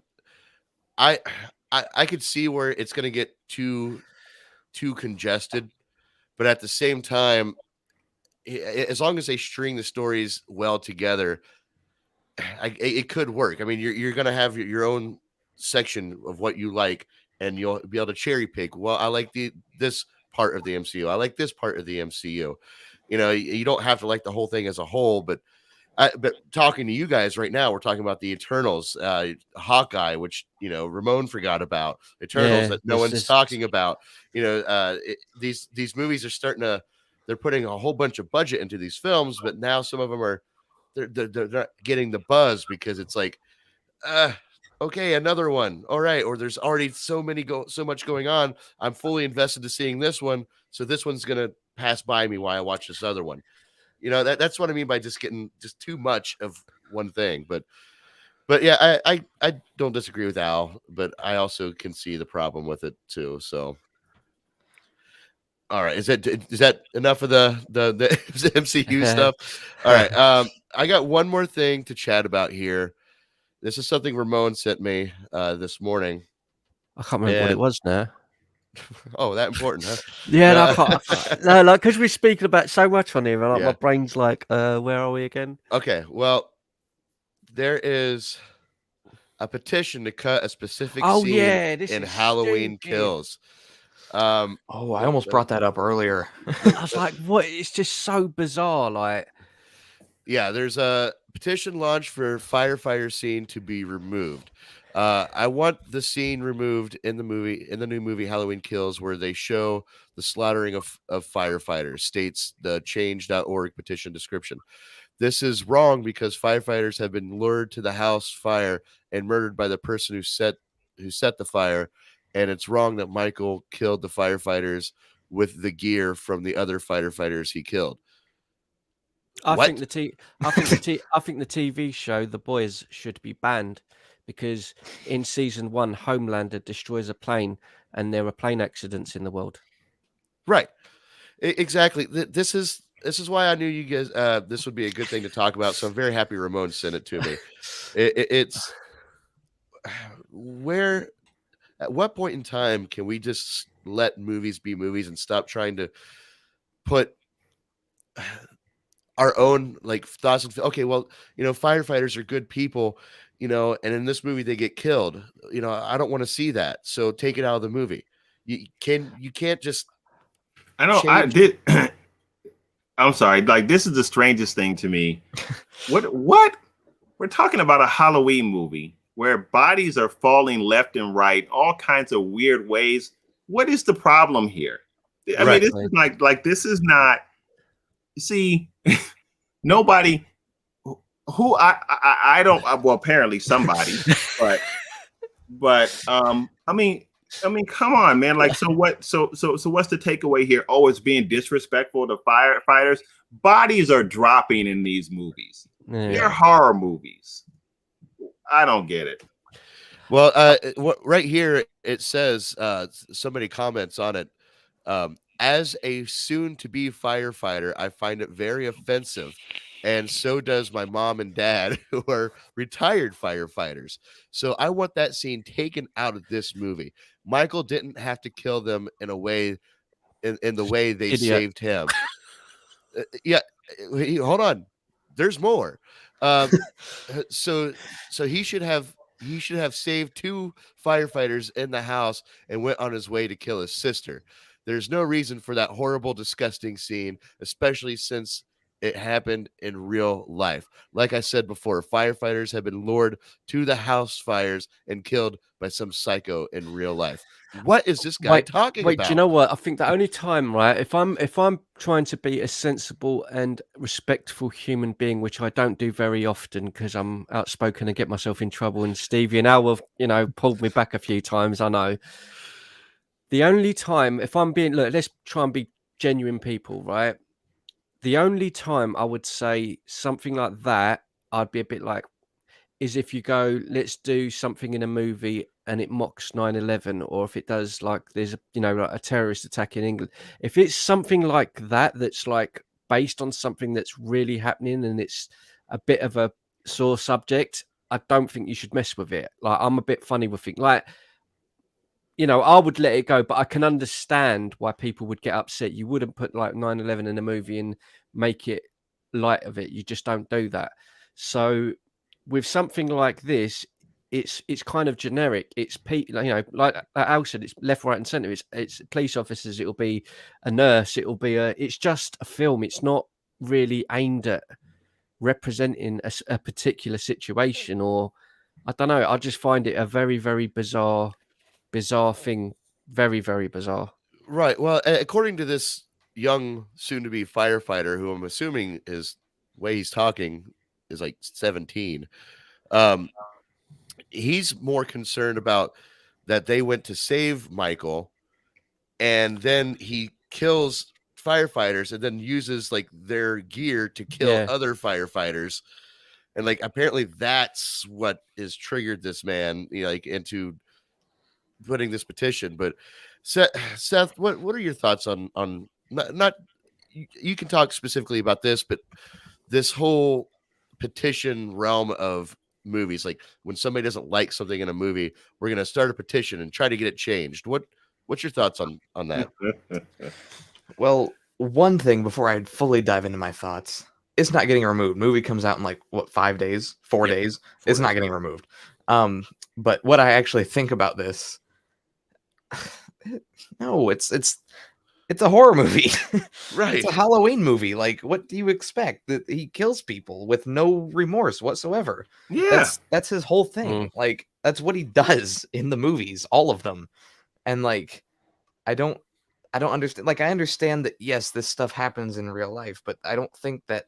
could see where it's going to get too too congested. But at the same time, as long as they string the stories well together, it could work. I mean, you're going to have your own section of what you like, and you'll be able to cherry pick. Well, I like this part of the MCU. I like this part of the MCU. You know, you don't have to like the whole thing as a whole, but talking to you guys right now, we're talking about the Eternals, Hawkeye, which, you know, Ramon forgot about. Eternals that no one's talking about. You know, these movies are they're putting a whole bunch of budget into these films, but now some of them are they're not getting the buzz because it's like, okay, another one, all right, or there's already so much going on. I'm fully invested to seeing this one, so this one's gonna pass by me while I watch this other one. You know, that's what I mean by just getting just too much of one thing. But yeah, I don't disagree with Al, but I also can see the problem with it too. So, all right, is that enough of the MCU stuff? All right, I got one more thing to chat about here. This is something Ramon sent me this morning. I can't remember what it was now. Oh, that important, huh? Yeah, no, I can't. No, like, because we're speaking about so much on here, like, my brain's like, where are we again? Okay, well, there is a petition to cut a specific scene in Halloween Kills. I almost brought that up earlier. I was like, what? It's just so bizarre. Like, yeah, there's a petition launched for firefighter scene to be removed. I want the scene removed in the new movie Halloween Kills, where they show the slaughtering of firefighters, states the change.org petition description. This is wrong because firefighters have been lured to the house fire and murdered by the person who set the fire, and it's wrong that Michael killed the firefighters with the gear from the other firefighters he killed. I think the TV show The Boys should be banned because in season 1, Homelander destroys a plane and there are plane accidents in the world. Right. Exactly. This is why I knew you guys this would be a good thing to talk about. So I'm very happy Ramon sent it to me. It's where, at what point in time can we just let movies be movies and stop trying to put our own like thoughts and okay, well, you know, firefighters are good people, you know, and in this movie they get killed. You know, I don't want to see that. So take it out of the movie. You can't just I know I did. I'm sorry. Like, this is the strangest thing to me. What? We're talking about a Halloween movie where bodies are falling left and right, all kinds of weird ways. What is the problem here? I mean, this is like this is not. See, nobody who I don't. Well, apparently somebody, but I mean, come on, man. Like, so what? So what's the takeaway here? Oh, it's being disrespectful to firefighters. Bodies are dropping in these movies. Yeah. They're horror movies. I don't get it. Well, right here it says somebody comments on it. As a soon-to-be firefighter, I find it very offensive, and so does my mom and dad, who are retired firefighters. So I want that scene taken out of this movie. Michael didn't have to kill them in a way, in the way they saved him. Yeah, hold on. There's more. So he should have saved 2 firefighters in the house and went on his way to kill his sister. There's no reason for that horrible, disgusting scene, especially since it happened in real life. Like I said before, firefighters have been lured to the house fires and killed by some psycho in real life. What is this guy talking about? Do you know what? I think the only time, right, if I'm trying to be a sensible and respectful human being, which I don't do very often because I'm outspoken and get myself in trouble, and Stevie and Al have, you know, pulled me back a few times, I know. The only time, if I'm being, look, let's try and be genuine people, right? The only time I would say something like that, I'd be a bit like, is if you go, let's do something in a movie and it mocks 9/11, or if it does, like, there's a, you know, like a terrorist attack in England. If it's something like that, that's like based on something that's really happening and it's a bit of a sore subject, I don't think you should mess with it. Like, I'm a bit funny with things like I would let it go, but I can understand why people would get upset. You wouldn't put like 9/11 in a movie and make it light of it. You just don't do that. So with something like this, it's kind of generic. It's like Al said, it's left, right, and center. It's police officers. It'll be a nurse. It'll be it's just a film. It's not really aimed at representing a particular situation, or I don't know. I just find it a very, very bizarre thing. Very, very bizarre. Right. Well, according to this young soon-to-be firefighter, who I'm assuming his way he's talking is like 17, he's more concerned about that they went to save Michael, and then he kills firefighters and then uses like their gear to kill other firefighters. And like apparently that's what is triggered this man, like into putting this petition. But Seth, what are your thoughts on not you can talk specifically about this, but this whole petition realm of movies, like when somebody doesn't like something in a movie, we're going to start a petition and try to get it changed. What's your thoughts on that? Well, one thing before I fully dive into my thoughts, it's not getting removed. Movie comes out in like 5 days, 4 days. It's not getting removed. But what I actually think about this, no, it's a horror movie. Right. It's a Halloween movie. Like, what do you expect? That he kills people with no remorse whatsoever. Yeah. That's his whole thing. Like, that's what he does in the movies, all of them. And like, I don't understand. Like, I understand that yes, this stuff happens in real life, but I don't think that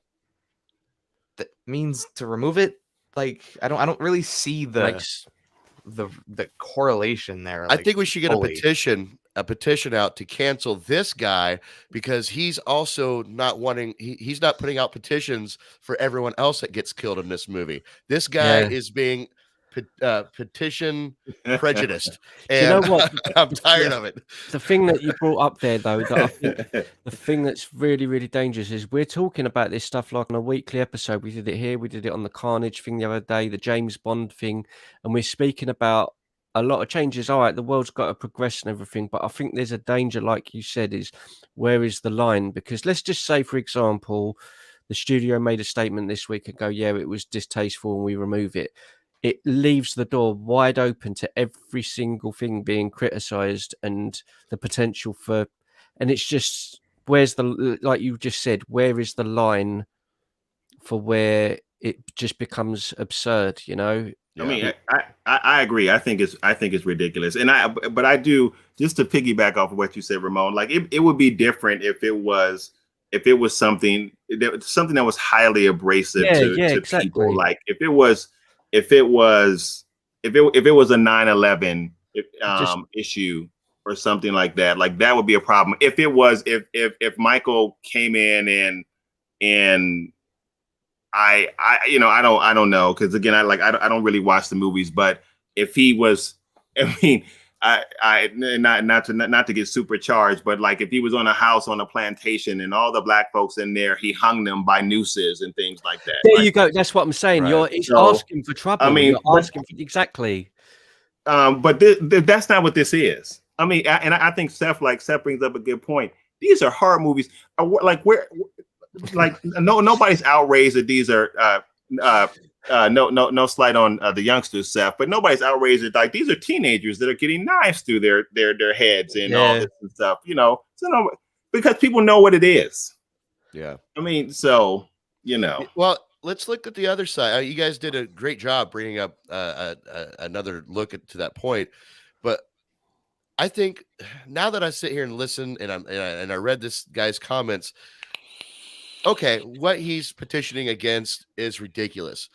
means to remove it. Like, I don't really see the correlation there. I think we should get a petition out to cancel this guy, because he's also not wanting, he's not putting out petitions for everyone else that gets killed in this movie. This guy is being petition prejudiced, and you know what? I'm tired of it. The thing that you brought up there, though, that I think the thing that's really, really dangerous is we're talking about this stuff like on a weekly episode. We did it here, we did it on the Carnage thing the other day, the James Bond thing, and we're speaking about a lot of changes. All right, the world's got to progress and everything, but I think there's a danger, like you said, is where is the line? Because let's just say, for example, the studio made a statement this week and go, yeah, it was distasteful and we remove it. It leaves the door wide open to every single thing being criticized and the potential for, and it's just, where's the, like you just said, where is the line for where it just becomes absurd, I mean, I agree. I think it's ridiculous. But I do, just to piggyback off of what you said, Ramon, like it would be different if it was something that was highly abrasive to people. Like if it was a 9/11 issue or something like that would be a problem. If it was, if Michael came in and I don't know, because again, I don't really watch the movies, but if he was, I mean, I not to get supercharged, but like if he was on a house on a plantation and all the black folks in there, he hung them by nooses and things like that. There you go. That's what I'm saying. Right. It's asking for trouble. I mean, you're asking for, exactly. But that's not what this is. I mean, and I think Seth brings up a good point. These are horror movies. Nobody's outraged that these are no slight on the youngsters, Seth, but nobody's outraged that like these are teenagers that are getting knives through their heads and all this and stuff, so because people know what it is. Yeah. I mean, so well, let's look at the other side. You guys did a great job bringing up another look to that point, but I think now that I sit here and listen and I read this guy's comments, okay, what he's petitioning against is ridiculous.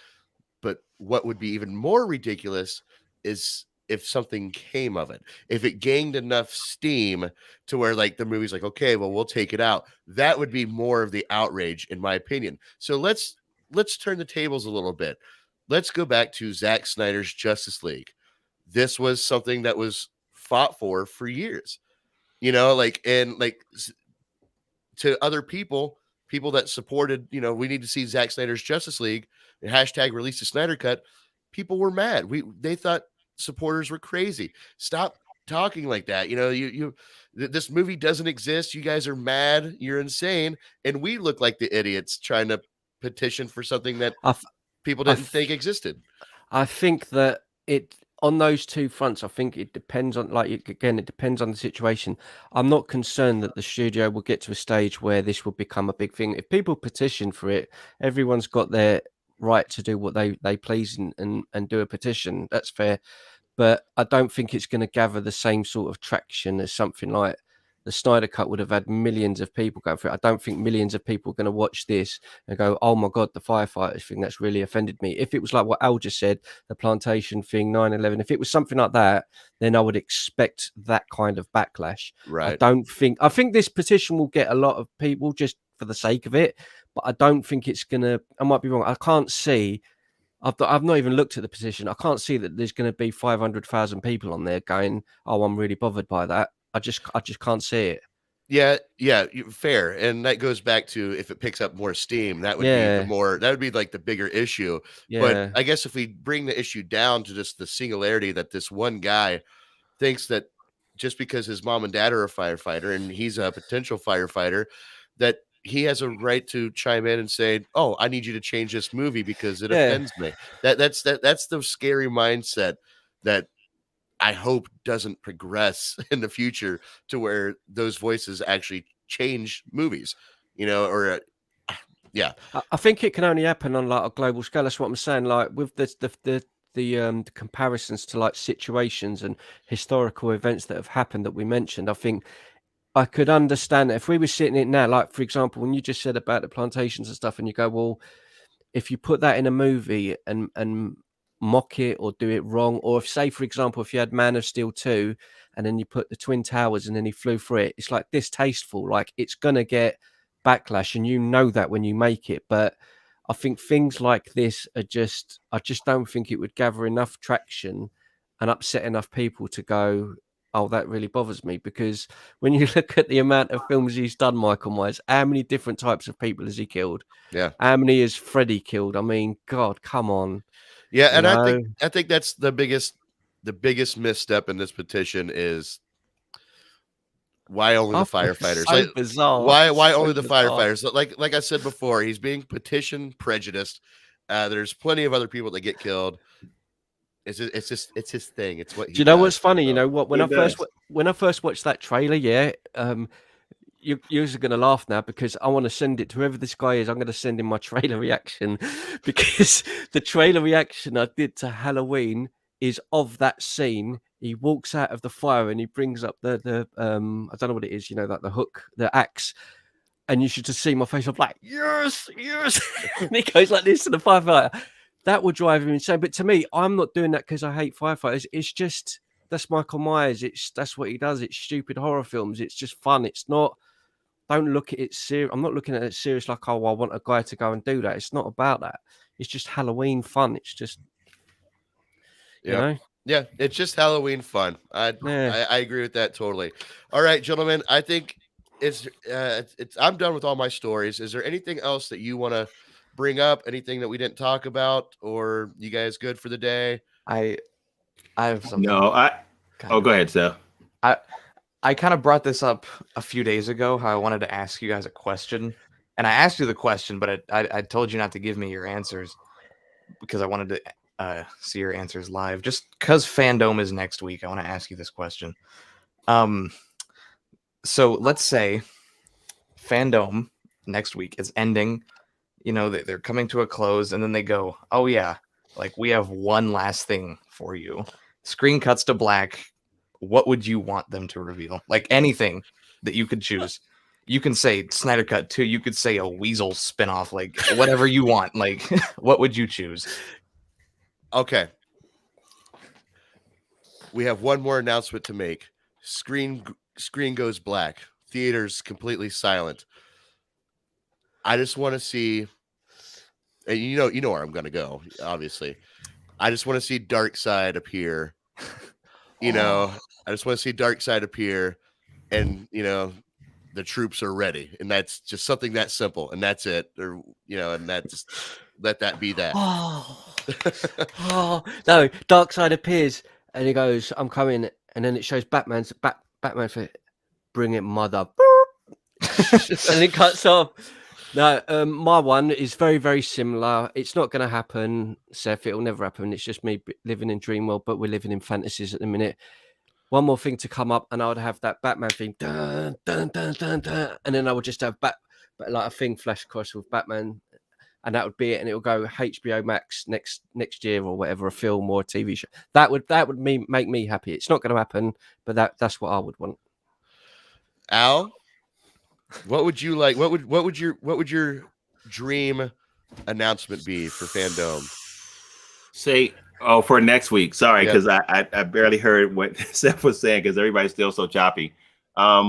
But what would be even more ridiculous is if something came of it. If it gained enough steam to where like the movie's like, okay, well, we'll take it out. That would be more of the outrage, in my opinion. So let's turn the tables a little bit. Let's go back to Zack Snyder's Justice League. This was something that was fought for years, and to other people that supported, we need to see Zack Snyder's Justice League and # release the Snyder Cut. People were mad. They thought supporters were crazy. Stop talking like that. You know, this movie doesn't exist. You guys are mad. You're insane. And we look like the idiots trying to petition for something that I, f- people I didn't f- think existed. I think that it on those two fronts. I think it depends on, again, it depends on the situation. I'm not concerned that the studio will get to a stage where this will become a big thing. If people petition for it, everyone's got their right to do what they please and do a petition. That's fair. But I don't think it's going to gather the same sort of traction as something like the Snyder Cut would have had millions of people going through it. I don't think millions of people are going to watch this and go, oh my God, the firefighters thing, that's really offended me. If it was like what Al just said, the plantation thing, 9/11, if it was something like that, then I would expect that kind of backlash. Right. I think this petition will get a lot of people just for the sake of it, but I don't think it's going to, I might be wrong. I can't see, I've not even looked at the petition. I can't see that there's going to be 500,000 people on there going, "Oh, I'm really bothered by that." I just can't see it. Yeah, fair. And that goes back to if it picks up more steam, that would be that would be like the bigger issue. Yeah. But I guess if we bring the issue down to just the singularity that this one guy thinks that just because his mom and dad are a firefighter and he's a potential firefighter, that he has a right to chime in and say, "Oh, I need you to change this movie because it offends me." That's the scary mindset that I hope doesn't progress in the future to where those voices actually change movies, you know, or yeah. I think it can only happen on like a global scale. That's what I'm saying. Like with the comparisons to like situations and historical events that have happened that we mentioned, I think I could understand it if we were sitting in now, like for example, when you just said about the plantations and stuff, and you go, well, if you put that in a movie and mock it or do it wrong, or if, say, for example, if you had Man of Steel 2 and then you put the Twin Towers and then he flew through it, it's like distasteful. Like it's gonna get backlash, and you know that when you make it. But I think things like this are just, I just don't think it would gather enough traction and upset enough people to go, oh, that really bothers me. Because when you look at the amount of films he's done, Michael Myers, how many different types of people has he killed? Yeah. How many has Freddy killed? I mean, God, come on. Yeah, and I think that's the biggest misstep in this petition is why only the firefighters? So like bizarre. Why So only the bizarre. firefighters? Like I said before, he's being petition prejudiced. There's plenty of other people that get killed. It's his thing. It's what he Do you know does, what's funny? so. You know what? When I first watched that trailer, you're going to laugh now because I want to send it to whoever this guy is. I'm going to send him my trailer reaction because the trailer reaction I did to Halloween is of that scene. He walks out of the fire and he brings up the I don't know what it is, you know, like the hook, the axe. And you should just see my face. I'm like, yes. And he goes like this to the firefighter. That would drive him insane. But to me, I'm not doing that because I hate firefighters. It's just, that's Michael Myers. That's what he does. It's stupid horror films. It's just fun. It's not, don't look at it serious. I'm not looking at it serious like, oh, I want a guy to go and do that. It's not about that. It's just Halloween fun. It's just, you know? Yeah, it's just Halloween fun. I agree with that totally. All right, gentlemen, I think it's I'm done with all my stories. Is there anything else that you want to bring up? Anything that we didn't talk about, or you guys good for the day? I have something. No, go ahead, Seth. I kind of brought this up a few days ago, how I wanted to ask you guys a question. And I asked you the question, but I told you not to give me your answers because I wanted to see your answers live. Just because Fandom is next week, I want to ask you this question. So let's say Fandom next week is ending. You know, they're coming to a close, and then they go, oh, yeah, like we have one last thing for you. Screen cuts to black. What would you want them to reveal? Like anything that you could choose. You can say Snyder Cut 2. You could say a Weasel spinoff, like whatever you want. Like, what would you choose? Okay. We have one more announcement to make. Screen goes black. Theaters completely silent. I just want to see, and you know where I'm going to go, obviously. I just want to see Darkseid appear. You know, I just want to see Darkseid appear, and the troops are ready, and that's just something that simple, and that's it. Or and that's let that be that. No, Darkseid appears and he goes, "I'm coming," and then it shows Batman for bring it, mother, and it cuts off. No, my one is very, very similar. It's not going to happen, Seth. It'll never happen. It's just me living in dream world, but we're living in fantasies at the minute. One more thing to come up, and I would have that Batman theme, dun, dun, dun, dun, dun, and then I would just have like a thing flash across with Batman, and that would be it. And it'll go HBO Max next year or whatever, a film or a TV show. That would make me happy. It's not going to happen, but that's what I would want. Al, what would you like? What would your dream announcement be for Fandom? Say, for next week. Sorry, because I barely heard what Seth was saying because everybody's still so choppy. So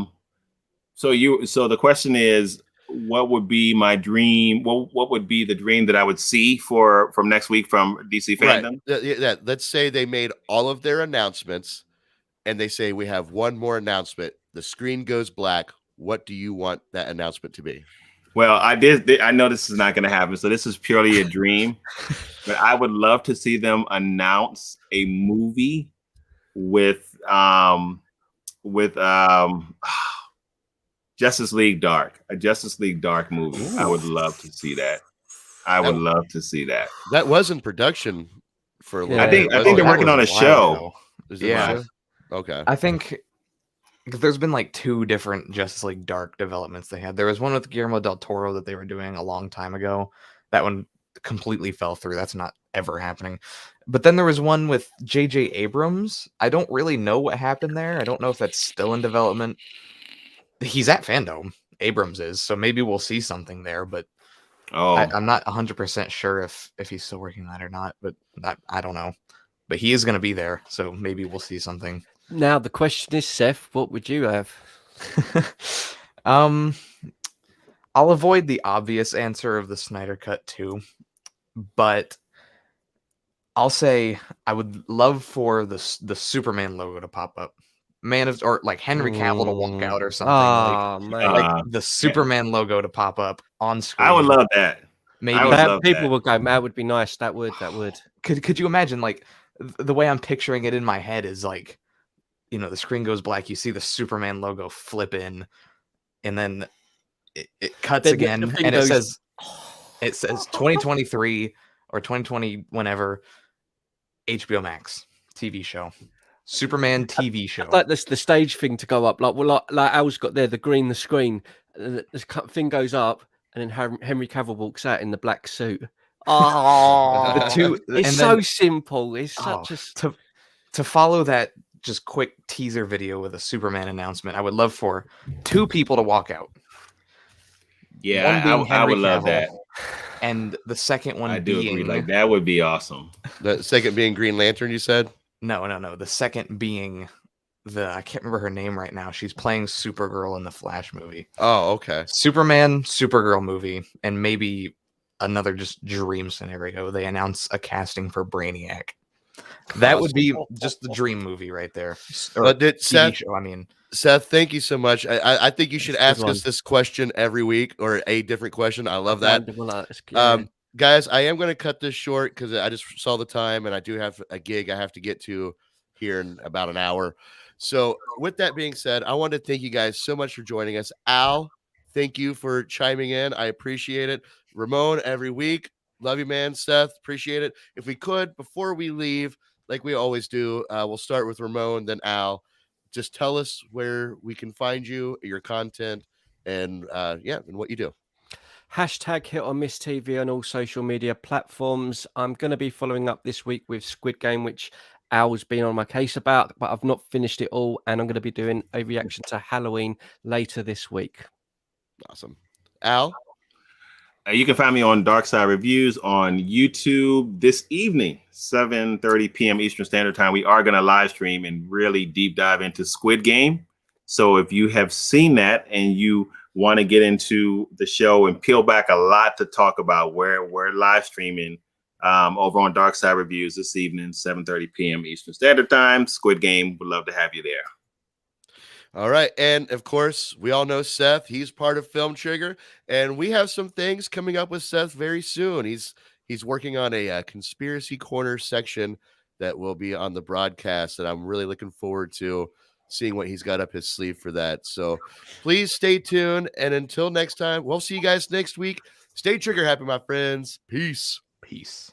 the question is, what would be my dream? What would be the dream that I would see from next week from DC Fandom? Right. Yeah. Let's say they made all of their announcements, and they say we have one more announcement. The screen goes black. What do you want that announcement to be? Well, I know this is not going to happen, so this is purely a dream. But I would love to see them announce a movie with Justice League Dark, a Justice League Dark movie. Ooh. I would love to see that. Love to see that. That was in production for a little I think they're working on a show. Yeah. Okay. I think there's been like 2 different Justice League Dark developments they had. There was one with Guillermo del Toro that they were doing a long time ago. That one completely fell through. That's not ever happening. But then there was one with J.J. Abrams. I don't really know what happened there. I don't know if that's still in development. He's at Fandom. Abrams is, so maybe we'll see something there. But I'm not 100% sure if he's still working on that or not. But I don't know. But he is going to be there, so maybe we'll see something. Now the question is, Seth, what would you have? I'll avoid the obvious answer of the Snyder Cut too, but I'll say I would love for the Superman logo to pop up, or like Henry Cavill to walk out or something. Like the Superman logo to pop up on screen. I would love that. Maybe people would go, "That would be nice." That would. Could you imagine? Like the way I'm picturing it in my head is like, the screen goes black. You see the Superman logo flip in, and then it cuts again, and it says 2023 or 2020, whenever, HBO Max TV show, Superman TV show. Like this, the stage thing to go up, like Al's got there, the green, the screen, the thing goes up, and then Henry Cavill walks out in the black suit. It's so simple. It's such to follow that. Just quick teaser video with a Superman announcement. I would love for 2 people to walk out. Yeah, I would love that. And the second one agree. Like that would be awesome. The second being Green Lantern, you said? No. The second being I can't remember her name right now. She's playing Supergirl in the Flash movie. Oh, okay. Superman, Supergirl movie, and maybe another just dream scenario. They announce a casting for Brainiac. That would be just the dream movie right there. But Seth, show, Seth, thank you so much. I think you should ask us this question every week, or a different question. I love that. Guys, I am going to cut this short because I just saw the time, and I do have a gig I have to get to here in about an hour. So with that being said, I want to thank you guys so much for joining us. Al, thank you for chiming in. I appreciate it. Ramon, every week. Love you, man. Seth, appreciate it. If we could, before we leave, like we always do, we'll start with Ramon, then Al. Just tell us where we can find you, your content, and and what you do. Hashtag Hit or Miss TV on all social media platforms. I'm going to be following up this week with Squid Game, which Al's been on my case about, but I've not finished it all, and I'm going to be doing a reaction to Halloween later this week. Awesome. Al? You can find me on Dark Side Reviews on YouTube this evening, 7:30 p.m. Eastern Standard Time. We are going to live stream and really deep dive into Squid Game. So if you have seen that and you want to get into the show and peel back a lot to talk about, we're live streaming over on Dark Side Reviews this evening, 7:30 p.m. Eastern Standard Time. Squid Game, would love to have you there. All right. And of course, we all know Seth. He's part of Film Trigger, and we have some things coming up with Seth very soon. He's working on a conspiracy corner section that will be on the broadcast, and I'm really looking forward to seeing what he's got up his sleeve for that. So please stay tuned, and until next time, we'll see you guys next week. Stay trigger happy, my friends. Peace. Peace.